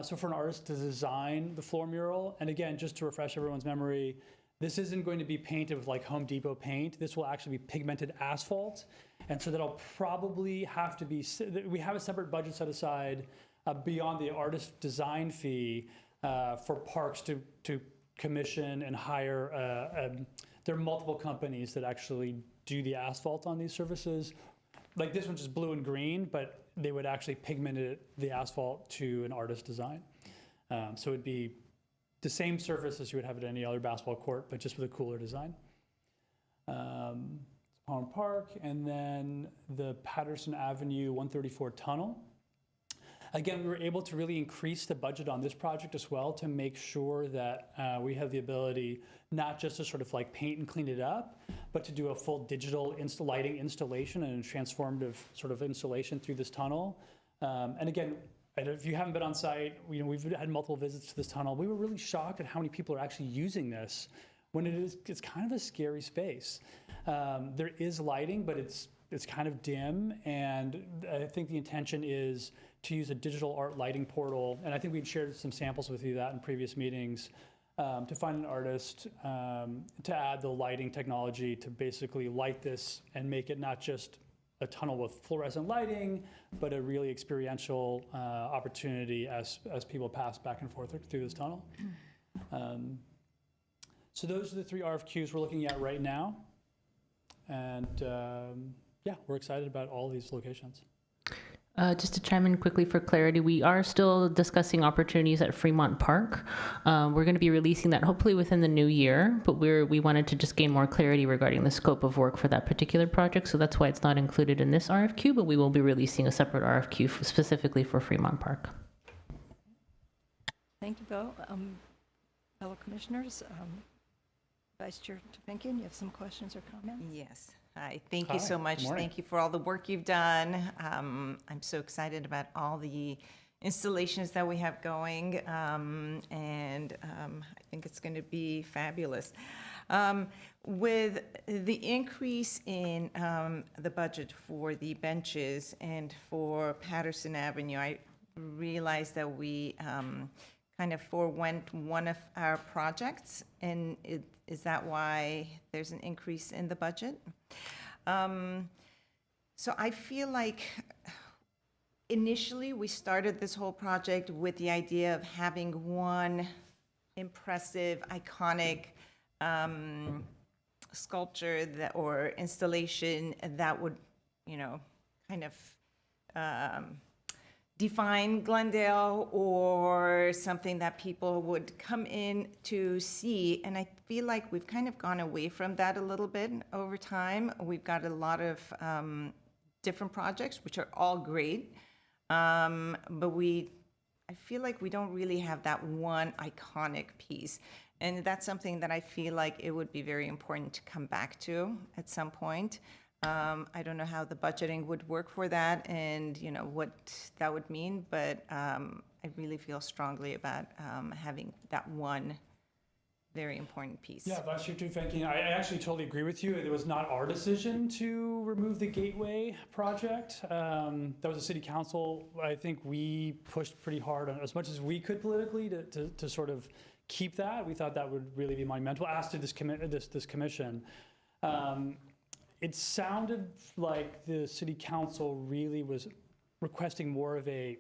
So for an artist to design the floor mural, and again, just to refresh everyone's memory, this isn't going to be painted with like Home Depot paint. This will actually be pigmented asphalt. And so that'll probably have to be, we have a separate budget set aside beyond the artist design fee for Parks to commission and hire. There are multiple companies that actually do the asphalt on these surfaces. Like this one's just blue and green, but they would actually pigment the asphalt to an artist design. So it'd be the same surface as you would have at any other basketball court, but just with a cooler design. Palmer Park, and then the Patterson Avenue 134 tunnel. Again, we were able to really increase the budget on this project as well to make sure that we have the ability not just to sort of like paint and clean it up, but to do a full digital lighting installation and a transformative sort of installation through this tunnel. And again, if you haven't been on site, we've had multiple visits to this tunnel. We were really shocked at how many people are actually using this when it's kind of a scary space. There is lighting, but it's kind of dim, and I think the intention is to use a digital art lighting portal, and I think we've shared some samples with you that in previous meetings, to find an artist to add the lighting technology to basically light this and make it not just a tunnel with fluorescent lighting, but a really experiential opportunity as people pass back and forth through this tunnel. So those are the 3 RFQs we're looking at right now. And yeah, we're excited about all these locations. Just to chime in quickly for clarity, we are still discussing opportunities at Fremont Park. We're going to be releasing that hopefully within the new year, but we wanted to just gain more clarity regarding the scope of work for that particular project. So that's why it's not included in this RFQ, but we will be releasing a separate RFQ specifically for Fremont Park. Thank you, Bo. Fellow commissioners, Vice Chair Tefinkian, you have some questions or comments? Yes. Hi, thank you so much. Thank you for all the work you've done. I'm so excited about all the installations that we have going, and I think it's going to be fabulous. With the increase in the budget for the benches and for Patterson Avenue, I realized that we kind of forewent one of our projects, and is that why there's an increase in the budget? So I feel like initially we started this whole project with the idea of having one impressive, iconic sculpture or installation that would, kind of define Glendale, or something that people would come in to see. And I feel like we've kind of gone away from that a little bit over time. We've got a lot of different projects, which are all great. But I feel like we don't really have that one iconic piece. And that's something that I feel like it would be very important to come back to at some point. I don't know how the budgeting would work for that and, what that would mean, but I really feel strongly about having that one very important piece. Yeah, Vice Chair Tefinkian, I actually totally agree with you. It was not our decision to remove the Gateway project. That was a city council. I think we pushed pretty hard on as much as we could politically to sort of keep that. We thought that would really be monumental. As to this commission. It sounded like the city council really was requesting more of a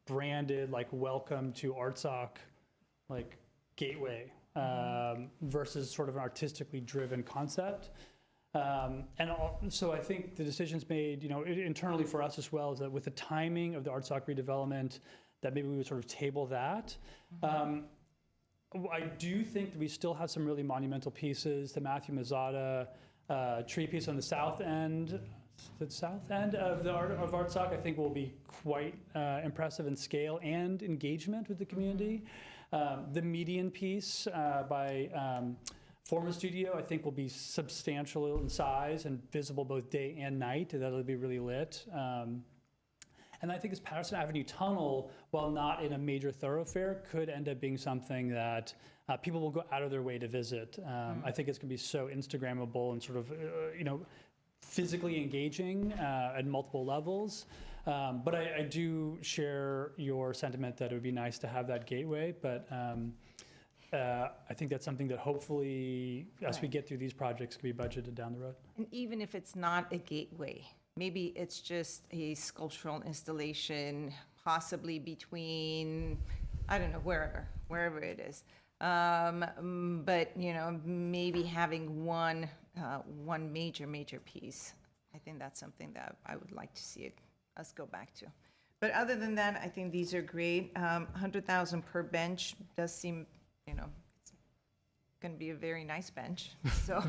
branded, like, welcome to ArtSoc, like, gateway, versus sort of an artistically driven concept. So I think the decisions made, internally for us as well, is that with the timing of the ArtSoc redevelopment, that maybe we would sort of table that. I do think that we still have some really monumental pieces. The Matthew Mazzata tree piece on the south end of ArtSoc, I think will be quite impressive in scale and engagement with the community. The median piece by former studio, I think, will be substantial in size and visible both day and night. That'll be really lit. And I think this Patterson Avenue tunnel, while not in a major thoroughfare, could end up being something that people will go out of their way to visit. I think it's going to be so Instagrammable and sort of, physically engaging at multiple levels. But I do share your sentiment that it would be nice to have that gateway. But I think that's something that hopefully, as we get through these projects, can be budgeted down the road. And even if it's not a gateway, maybe it's just a sculptural installation, possibly between, I don't know, wherever it is. But, maybe having one major piece. I think that's something that I would like to see us go back to. But other than that, I think these are great. 100,000 per bench does seem, it's going to be a very nice bench. So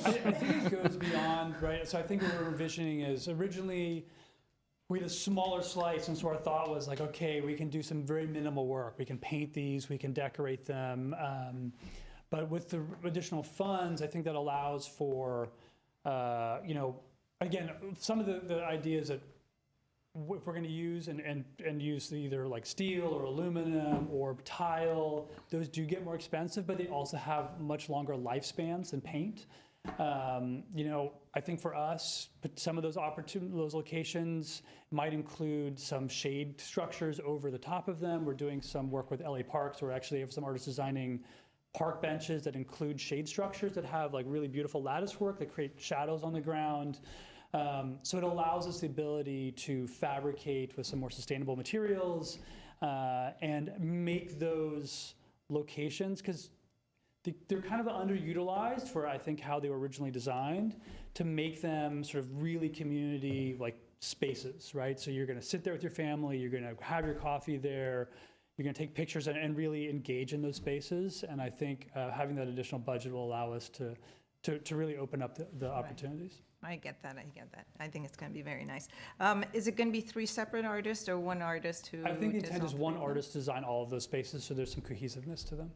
I think it goes beyond, right? So I think what we're envisioning is originally we had a smaller slice, and so our thought was like, okay, we can do some very minimal work. We can paint these, we can decorate them. But with the additional funds, I think that allows for, again, some of the ideas that if we're going to use and use either like steel or aluminum or tile, those do get more expensive, but they also have much longer lifespans than paint. I think for us, but some of those locations might include some shade structures over the top of them. We're doing some work with LA Parks, where we actually have some artists designing park benches that include shade structures that have like really beautiful lattice work that create shadows on the ground. So it allows us the ability to fabricate with some more sustainable materials and make those locations, because they're kind of underutilized for, I think, how they were originally designed, to make them sort of really community like spaces, right? So you're going to sit there with your family, you're going to have your coffee there, you're going to take pictures and really engage in those spaces. And I think having that additional budget will allow us to really open up the opportunities. I get that. I think it's going to be very nice. Is it going to be 3 separate artists or one artist who? I think the intent does is all one 3? artist design all of those spaces, so there's some cohesiveness to them.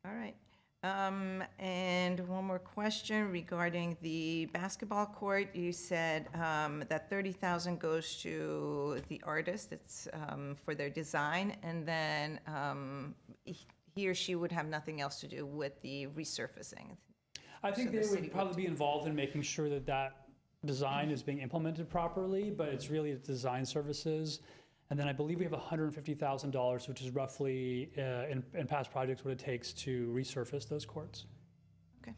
All right. And one more question regarding the basketball court. You said that 30,000 goes to the artist. It's for their design, and then he or she would have nothing else to do with the resurfacing. I think So the they city would probably be involved in making sure that that design is being implemented properly, but it's really design services. And then I believe we have $150,000, which is roughly in past projects what it takes to resurface those courts. Okay,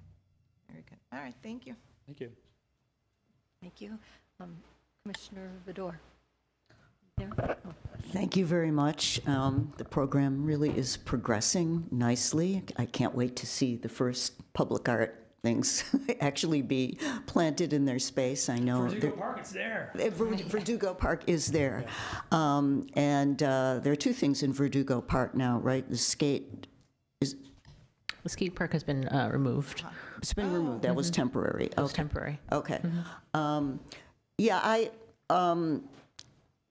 very good. All right, thank you. Thank you. Thank you. Commissioner Vidor. Thank you very much. The program really is progressing nicely. I can't wait to see the first public art things actually be planted in their space. I know Verdugo Park, it's there. Verdugo Park is there. And there are 2 things in Verdugo Park now, right? The skate park has been removed. It's been removed. That was temporary. It was temporary. Okay.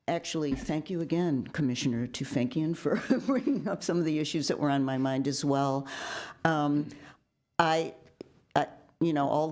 Actually, thank you again, Commissioner Tufenkian, for bringing up some of the issues that were on my mind as well. All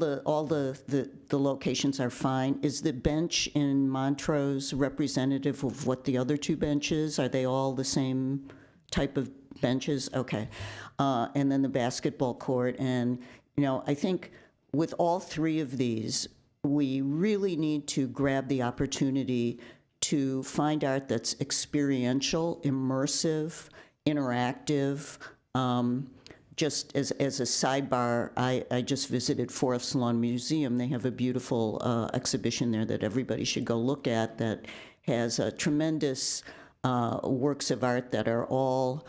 the locations are fine. Is the bench in Montrose representative of what the other 2 benches? Are they all the same type of benches? Okay. And then the basketball court. And, I think with all 3 of these, we really need to grab the opportunity to find art that's experiential, immersive, interactive. Just as a sidebar, I just visited Forest Lawn Museum. They have a beautiful exhibition there that everybody should go look at that has tremendous works of art that are all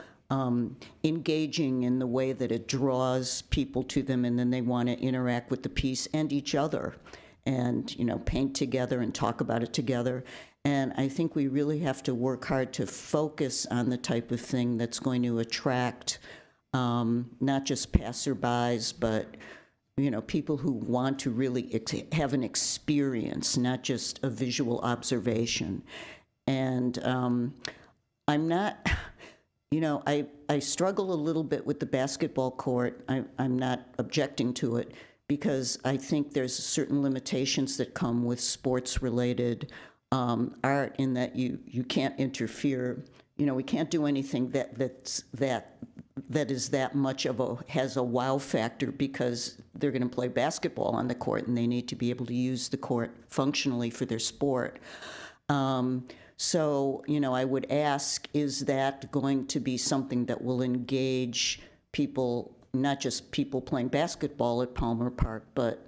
engaging in the way that it draws people to them, and then they want to interact with the piece and each other and, paint together and talk about it together. And I think we really have to work hard to focus on the type of thing that's going to attract not just passerbys, but people who want to really have an experience, not just a visual observation. And I'm not, You know, I struggle a little bit with the basketball court. I'm not objecting to it because I think there's certain limitations that come with sports-related art in that you can't interfere. You know, we can't do anything that is that much of has a wow factor because they're going to play basketball on the court and they need to be able to use the court functionally for their sport. So, you know, I would ask, is that going to be something that will engage people, not just people playing basketball at Palmer Park, but,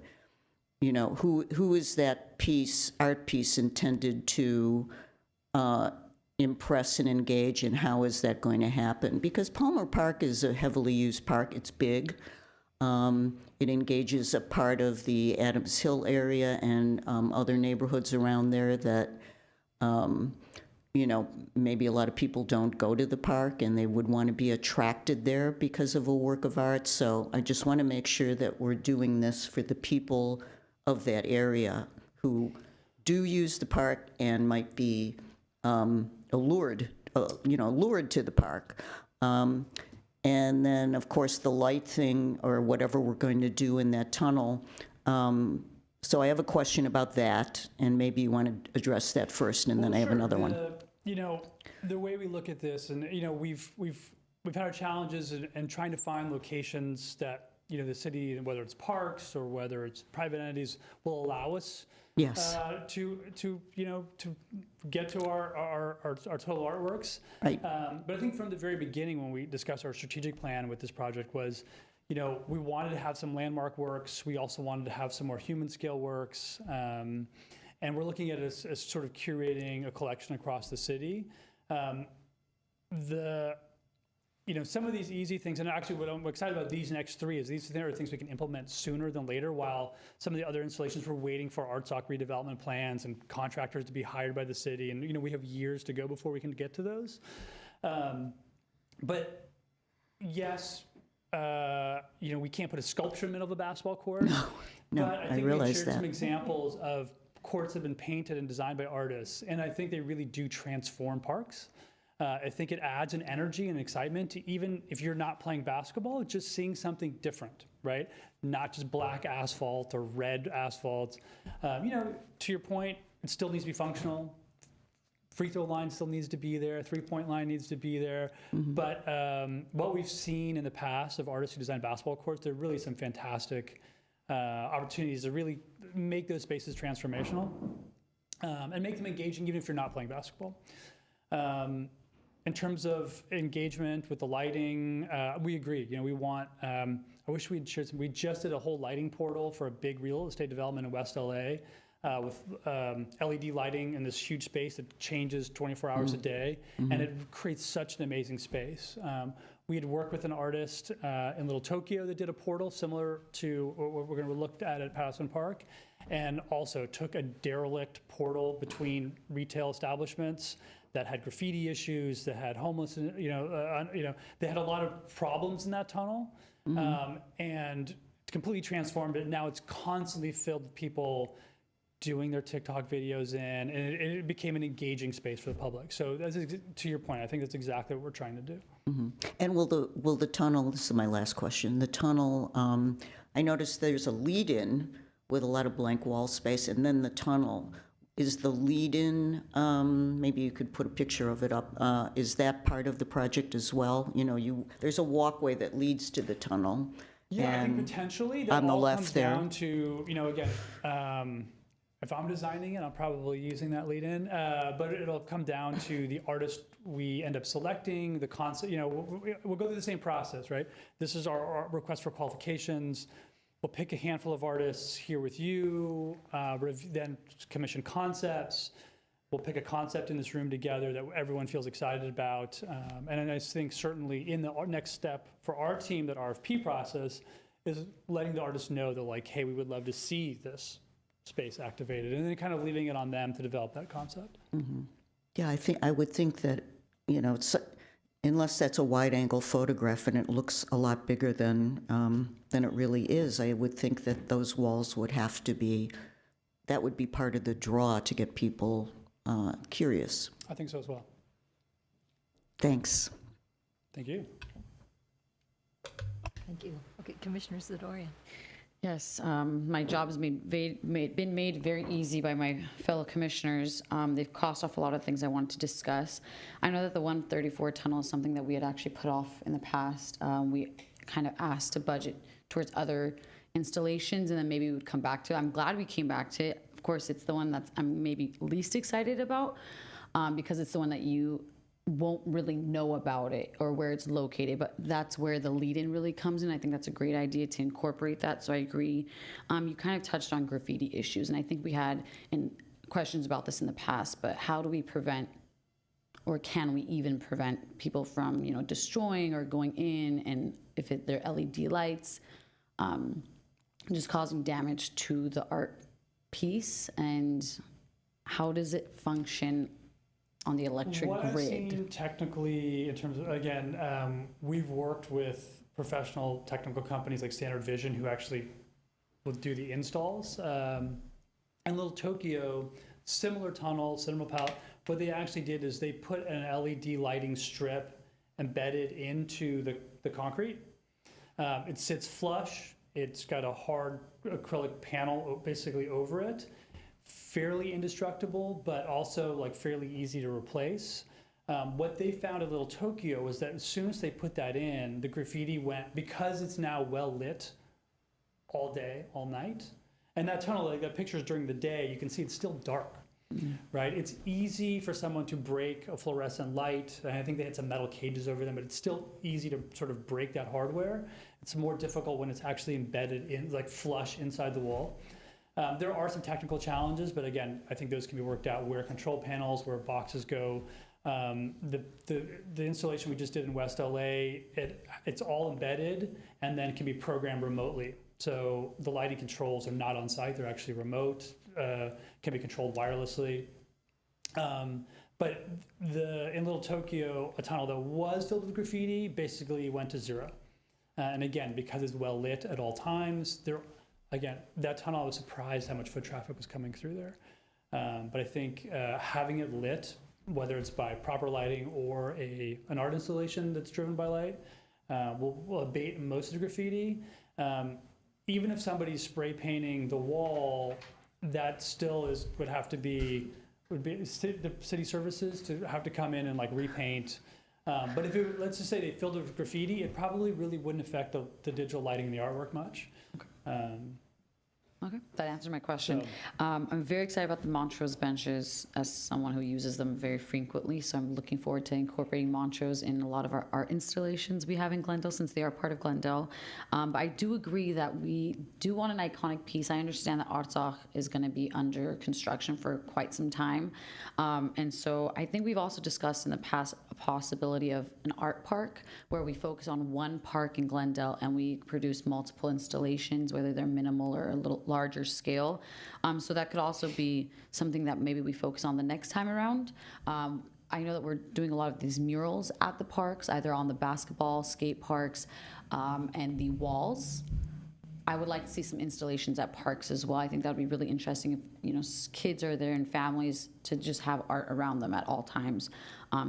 you know, who is that art piece intended to impress and engage, and how is that going to happen? Because Palmer Park is a heavily used park. It's big. It engages a part of the Adams Hill area and other neighborhoods around there that, you know, maybe a lot of people don't go to the park and they would want to be attracted there because of a work of art. So I just want to make sure that we're doing this for the people of that area who do use the park and might be lured to the park. And then, of course, the light thing or whatever we're going to do in that tunnel. So I have a question about that, and maybe you want to address that first, and then I have another one. You know, the way we look at this, and you know, we've had our challenges in trying to find locations that, you know, the city, whether it's parks or whether it's private entities, will allow us Yes. to you know, to get to our total artworks. Right. But I think from the very beginning when we discussed our strategic plan with this project was, you know, we wanted to have some landmark works. We also wanted to have some more human scale works. And we're looking at it as sort of curating a collection across the city. You know, some of these easy things, and actually what I'm excited about these next three is these are things we can implement sooner than later, while some of the other installations we're waiting for ArtSoc redevelopment plans and contractors to be hired by the city. And, you know, we have years to go before we can get to those. But yes, you know, we can't put a sculpture in the middle of a basketball court. No, but I I think realize we've shared that. some examples of courts that have been painted and designed by artists, and I think they really do transform parks. I think it adds an energy and excitement to, even if you're not playing basketball, just seeing something different, right? Not just black asphalt or red asphalt. You know, to your point, it still needs to be functional. Free throw line still needs to be there. 3-point line needs to be there. But what we've seen in the past of artists who design basketball courts, there are really some fantastic opportunities to really make those spaces transformational and make them engaging even if you're not playing basketball. In terms of engagement with the lighting, we agree. You know, we want, I wish we'd shared some, we just did a whole lighting portal for a big real estate development in West LA with LED lighting in this huge space that changes 24 hours a day, and it creates such an amazing space. We had worked with an artist in Little Tokyo that did a portal similar to what we're going to look at Patterson Park, and also took a derelict portal between retail establishments that had graffiti issues, that had homeless, you know, they had a lot of problems in that tunnel, and completely transformed it. Now it's constantly filled with people doing their TikTok videos in, and it became an engaging space for the public. So that's, to your point, I think that's exactly what we're trying to do. And will the tunnel, this is my last question, the tunnel, I noticed there's a lead-in with a lot of blank wall space, and then the tunnel. Is the lead-in, maybe you could put a picture of it up, is that part of the project as well? You know, there's a walkway that leads to the tunnel. Yeah, I think potentially that on the all left comes there. down to, you know, again, if I'm designing it, I'm probably using that lead-in, but it'll come down to the artist we end up selecting, the concept, you know, we'll go through the same process, right? This is our request for qualifications. We'll pick a handful of artists here with you, then commission concepts. We'll pick a concept in this room together that everyone feels excited about. And I think certainly in the next step for our team, that RFP process, is letting the artists know that, like, hey, we would love to see this space activated, and then kind of leaving it on them to develop that concept. Yeah, I would think that, you know, unless that's a wide-angle photograph and it looks a lot bigger than it really is, I would think that those walls would have to be, that would be part of the draw to get people curious. I think so as well. Thanks. Thank you. Thank you. Okay, Commissioner Zadorian. Yes, my job has been made very easy by my fellow commissioners. They've crossed off a lot of things I wanted to discuss. I know that the 134 tunnel is something that we had actually put off in the past. We kind of asked to budget towards other installations, and then maybe we would come back to it. I'm glad we came back to it. Of course, it's the one that I'm maybe least excited about because it's the one that you won't really know about it or where it's located, but that's where the lead-in really comes in. I think that's a great idea to incorporate that, so I agree. You kind of touched on graffiti issues, and I think we had questions about this in the past, but how do we prevent, or can we even prevent people from, destroying or going in, and if they're LED lights, just causing damage to the art piece, and how does it function on the electric what grid? I've seen technically, in terms of, again, we've worked with professional technical companies like Standard Vision who actually will do the installs. And Little Tokyo, similar tunnel, similar palette, what they actually did is they put an LED lighting strip embedded into the concrete. It sits flush. It's got a hard acrylic panel basically over it. Fairly indestructible, but also like fairly easy to replace. What they found at Little Tokyo was that as soon as they put that in, the graffiti went, because it's now well lit all day, all night. And that tunnel, like that pictures during the day, you can see it's still dark, right? It's easy for someone to break a fluorescent light. And I think they had some metal cages over them, but it's still easy to sort of break that hardware. It's more difficult when it's actually embedded in, like flush inside the wall. There are some technical challenges, but again, I think those can be worked out where control panels, where boxes go. The installation we just did in West LA, it's all embedded and then can be programmed remotely. So the lighting controls are not on site, they're actually remote, can be controlled wirelessly. But in Little Tokyo, a tunnel that was filled with graffiti basically went to zero. And again, because it's well lit at all times, again, that tunnel, I was surprised how much foot traffic was coming through there. But I think having it lit, whether it's by proper lighting or an art installation that's driven by light, will abate most of the graffiti. Even if somebody's spray painting the wall, that still would be the city services to have to come in and like repaint. But if let's just say they filled it with graffiti, it probably really wouldn't affect the digital lighting and the artwork much. Okay, that answered my question. So- I'm very excited about the Montrose benches as someone who uses them very frequently. So I'm looking forward to incorporating Montrose in a lot of our art installations we have in Glendale, since they are part of Glendale. But I do agree that we do want an iconic piece. I understand that Artsakh is going to be under construction for quite some time. And so I think we've also discussed in the past a possibility of an art park where we focus on one park in Glendale and we produce multiple installations, whether they're minimal or a little larger scale. So that could also be something that maybe we focus on the next time around. I know that we're doing a lot of these murals at the parks, either on the basketball, skate parks, and the walls. I would like to see some installations at parks as well. I think that would be really interesting if kids are there and families to just have art around them at all times.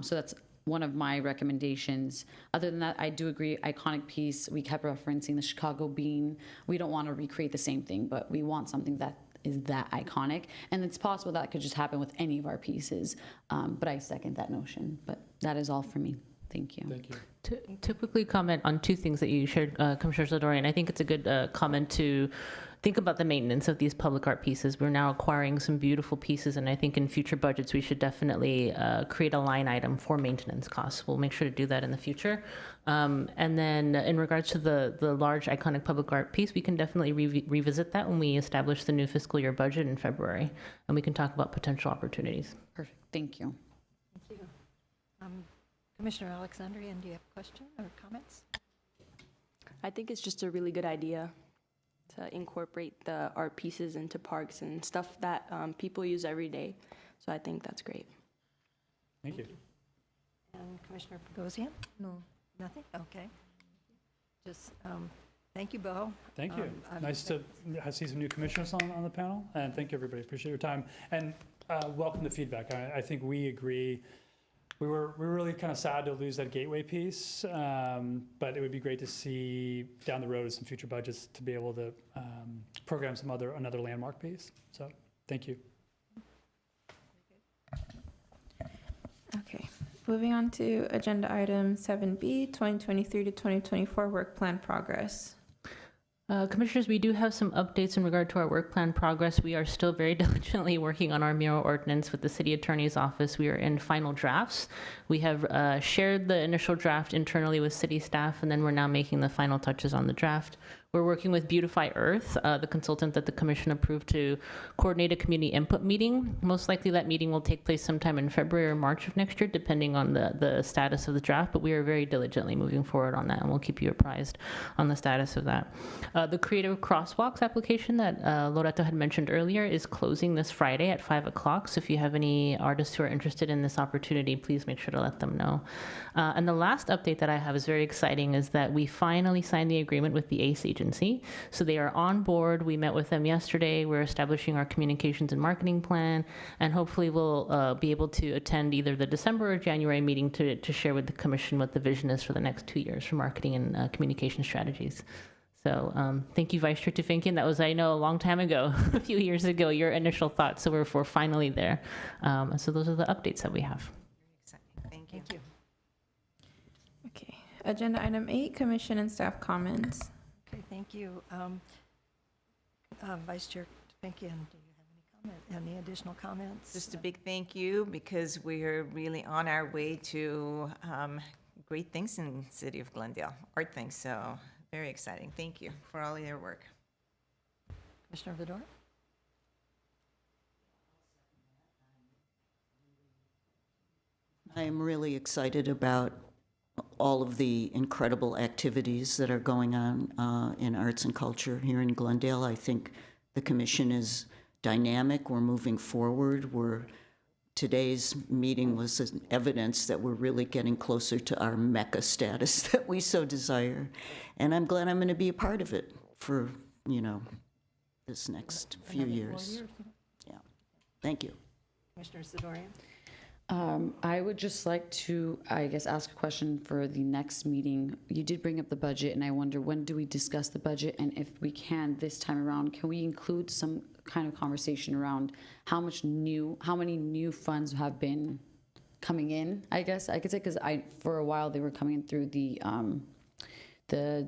So that's one of my recommendations. Other than that, I do agree, iconic piece. We kept referencing the Chicago bean. We don't want to recreate the same thing, but we want something that is that iconic. And it's possible that could just happen with any of our pieces. But I second that notion. But that is all for me. Thank you. Thank you. To quickly comment on two things that you shared, Commissioner Zadorian, I think it's a good comment to think about the maintenance of these public art pieces. We're now acquiring some beautiful pieces, and I think in future budgets we should definitely create a line item for maintenance costs. We'll make sure to do that in the future. And then in regards to the large iconic public art piece, we can definitely revisit that when we establish the new fiscal year budget in February, and we can talk about potential opportunities. Perfect. Thank you. Thank you. Commissioner Alexandrian, do you have a question or comments? I think it's just a really good idea to incorporate the art pieces into parks and stuff that people use every day. So I think that's great. Thank you. And Commissioner Bogosian? No. Nothing? Okay. Just thank you, Bo. Thank you. Nice to see some new commissioners on the panel, and thank you, everybody. Appreciate your time, and welcome the feedback. I think we agree we were really kind of sad to lose that gateway piece, but it would be great to see down the road some future budgets to be able to program another landmark piece. So thank you. Okay, moving on to agenda item 7B, 2023 to 2024 work plan progress. Commissioners, we do have some updates in regard to our work plan progress. We are still very diligently working on our mural ordinance with the city attorney's office. We are in final drafts. We have shared the initial draft internally with city staff, and then we're now making the final touches on the draft. We're working with Beautify Earth, the consultant that the commission approved to coordinate a community input meeting. Most likely that meeting will take place sometime in February or March of next year, depending on the status of the draft, but we are very diligently moving forward on that, and we'll keep you apprised on the status of that. The Creative Crosswalks application that Loreto had mentioned earlier is closing this Friday at 5 o'clock, so if you have any artists who are interested in this opportunity, please make sure to let them know. And the last update that I have is very exciting, is that we finally signed the agreement with the ACE agency. So they are on board. We met with them yesterday. We're establishing our communications and marketing plan, and hopefully we'll be able to attend either the December or January meeting to share with the commission what the vision is for the next 2 years for marketing and communication strategies. So thank you, Vice Chair Tufinkian. That was, I know, a long time ago, a few years ago, your initial thoughts. So we're finally there. So those are the updates that we have. Thank you. Thank you. Okay, agenda item 8, commission and staff comments. Okay, thank you. Vice Chair Finkian, do you have any additional comments? Just a big thank you, because we're really on our way to great things in the city of Glendale, art things. So very exciting. Thank you for all of your work. Commissioner Vidor? I am really excited about all of the incredible activities that are going on in arts and culture here in Glendale. I think the commission is dynamic. We're moving forward. Today's meeting was evidence that we're really getting closer to our Mecca status that we so desire. And I'm glad I'm going to be a part of it for, this next few years. Yeah. Thank you. Commissioner Sidorian? I would just like to, I guess, ask a question for the next meeting. You did bring up the budget, and I wonder, when do we discuss the budget? And if we can, this time around, can we include some kind of conversation around how many new funds have been coming in? I guess I could say, because for a while they were coming in through the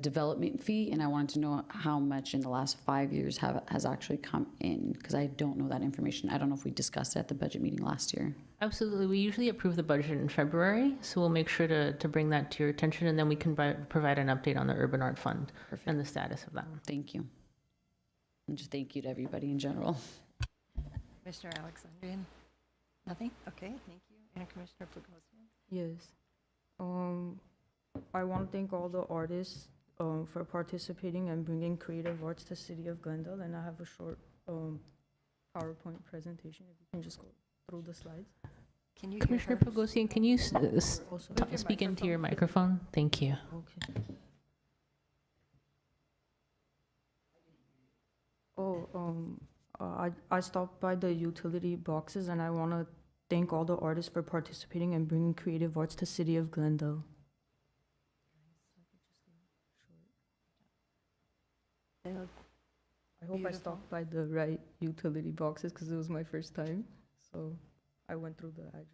development fee, and I wanted to know how much in the last 5 years has actually come in, because I don't know that information. I don't know if we discussed it at the budget meeting last year. Absolutely. We usually approve the budget in February, so we'll make sure to bring that to your attention, and then we can provide an update on the Urban Art Fund. Perfect. And the status of that. Thank you. And just thank you to everybody in general. Commissioner Alexandrian? Nothing? Okay, thank you. And Commissioner Pugosian? Yes. I want to thank all the artists for participating and bringing creative arts to the city of Glendale. And I have a short PowerPoint presentation. If you can just go through the slides. Can you Commissioner Pugosian, can you speak into your microphone? Thank you. Okay. I stopped by the utility boxes, and I want to thank all the artists for participating and bringing creative arts to the city of Glendale. I hope I stopped by the right utility boxes, because it was my first time. So I went through the address.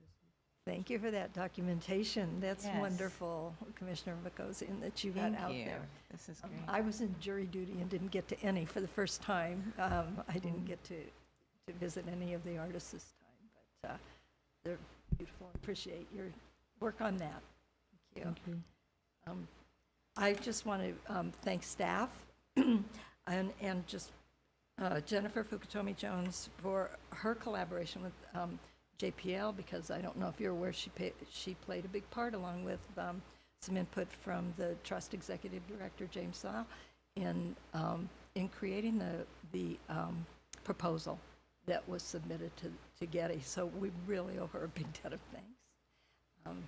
Thank you for that documentation. That's Yes. wonderful, Commissioner Bukosian, that you got out Thank you. there. This is great. I was in jury duty and didn't get to any for the first time. I didn't get to visit any of the artists this time, but they're beautiful. I appreciate your work on that. Thank you. Thank you. I just want to thank staff and just Jennifer Fukutomi Jones for her collaboration with JPL, because I don't know if you're aware, she played a big part, along with some input from the Trust Executive Director, James Saul, in creating the proposal that was submitted to Getty. So we really owe her a big debt of thanks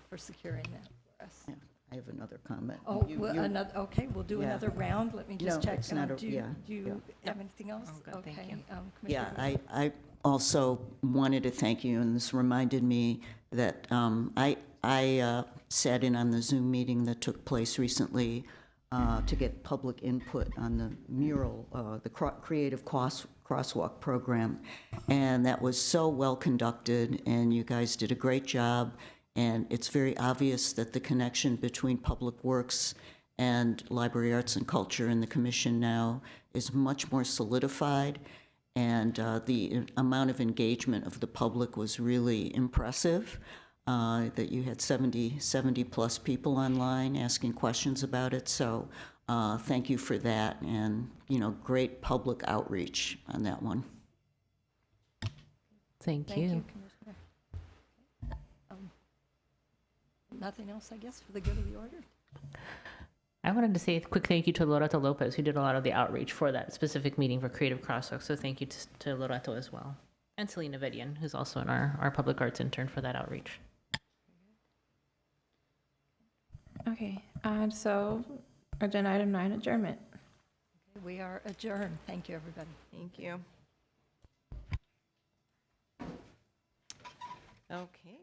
for securing that for us. Yeah, I have another comment. Oh, okay, we'll do Yeah. another round. Let me just No, check. it's not Do you have anything else? I'm good, thank Okay, you. Yeah, Commissioner I also wanted to thank you, and this reminded me that I sat in on the Zoom meeting that took place recently to get public input on the mural, the Creative Crosswalk program. And that was so well conducted, and you guys did a great job. And it's very obvious that the connection between Public Works and Library Arts and Culture and the Commission now is much more solidified. And the amount of engagement of the public was really impressive, that you had 70 plus people online asking questions about it. So thank you for that, and, great public outreach on that one. Thank Thank you. you, Commissioner. Nothing else, I guess, for the good of the order? I wanted to say a quick thank you to Loreto Lopez, who did a lot of the outreach for that specific meeting for Creative Crosswalk. So thank you to Loreto as well. And Selena Vedian, who's also our public arts intern for that outreach. Okay, so agenda item 9, adjournment. We are adjourned. Thank you, everybody. Thank you. Okay.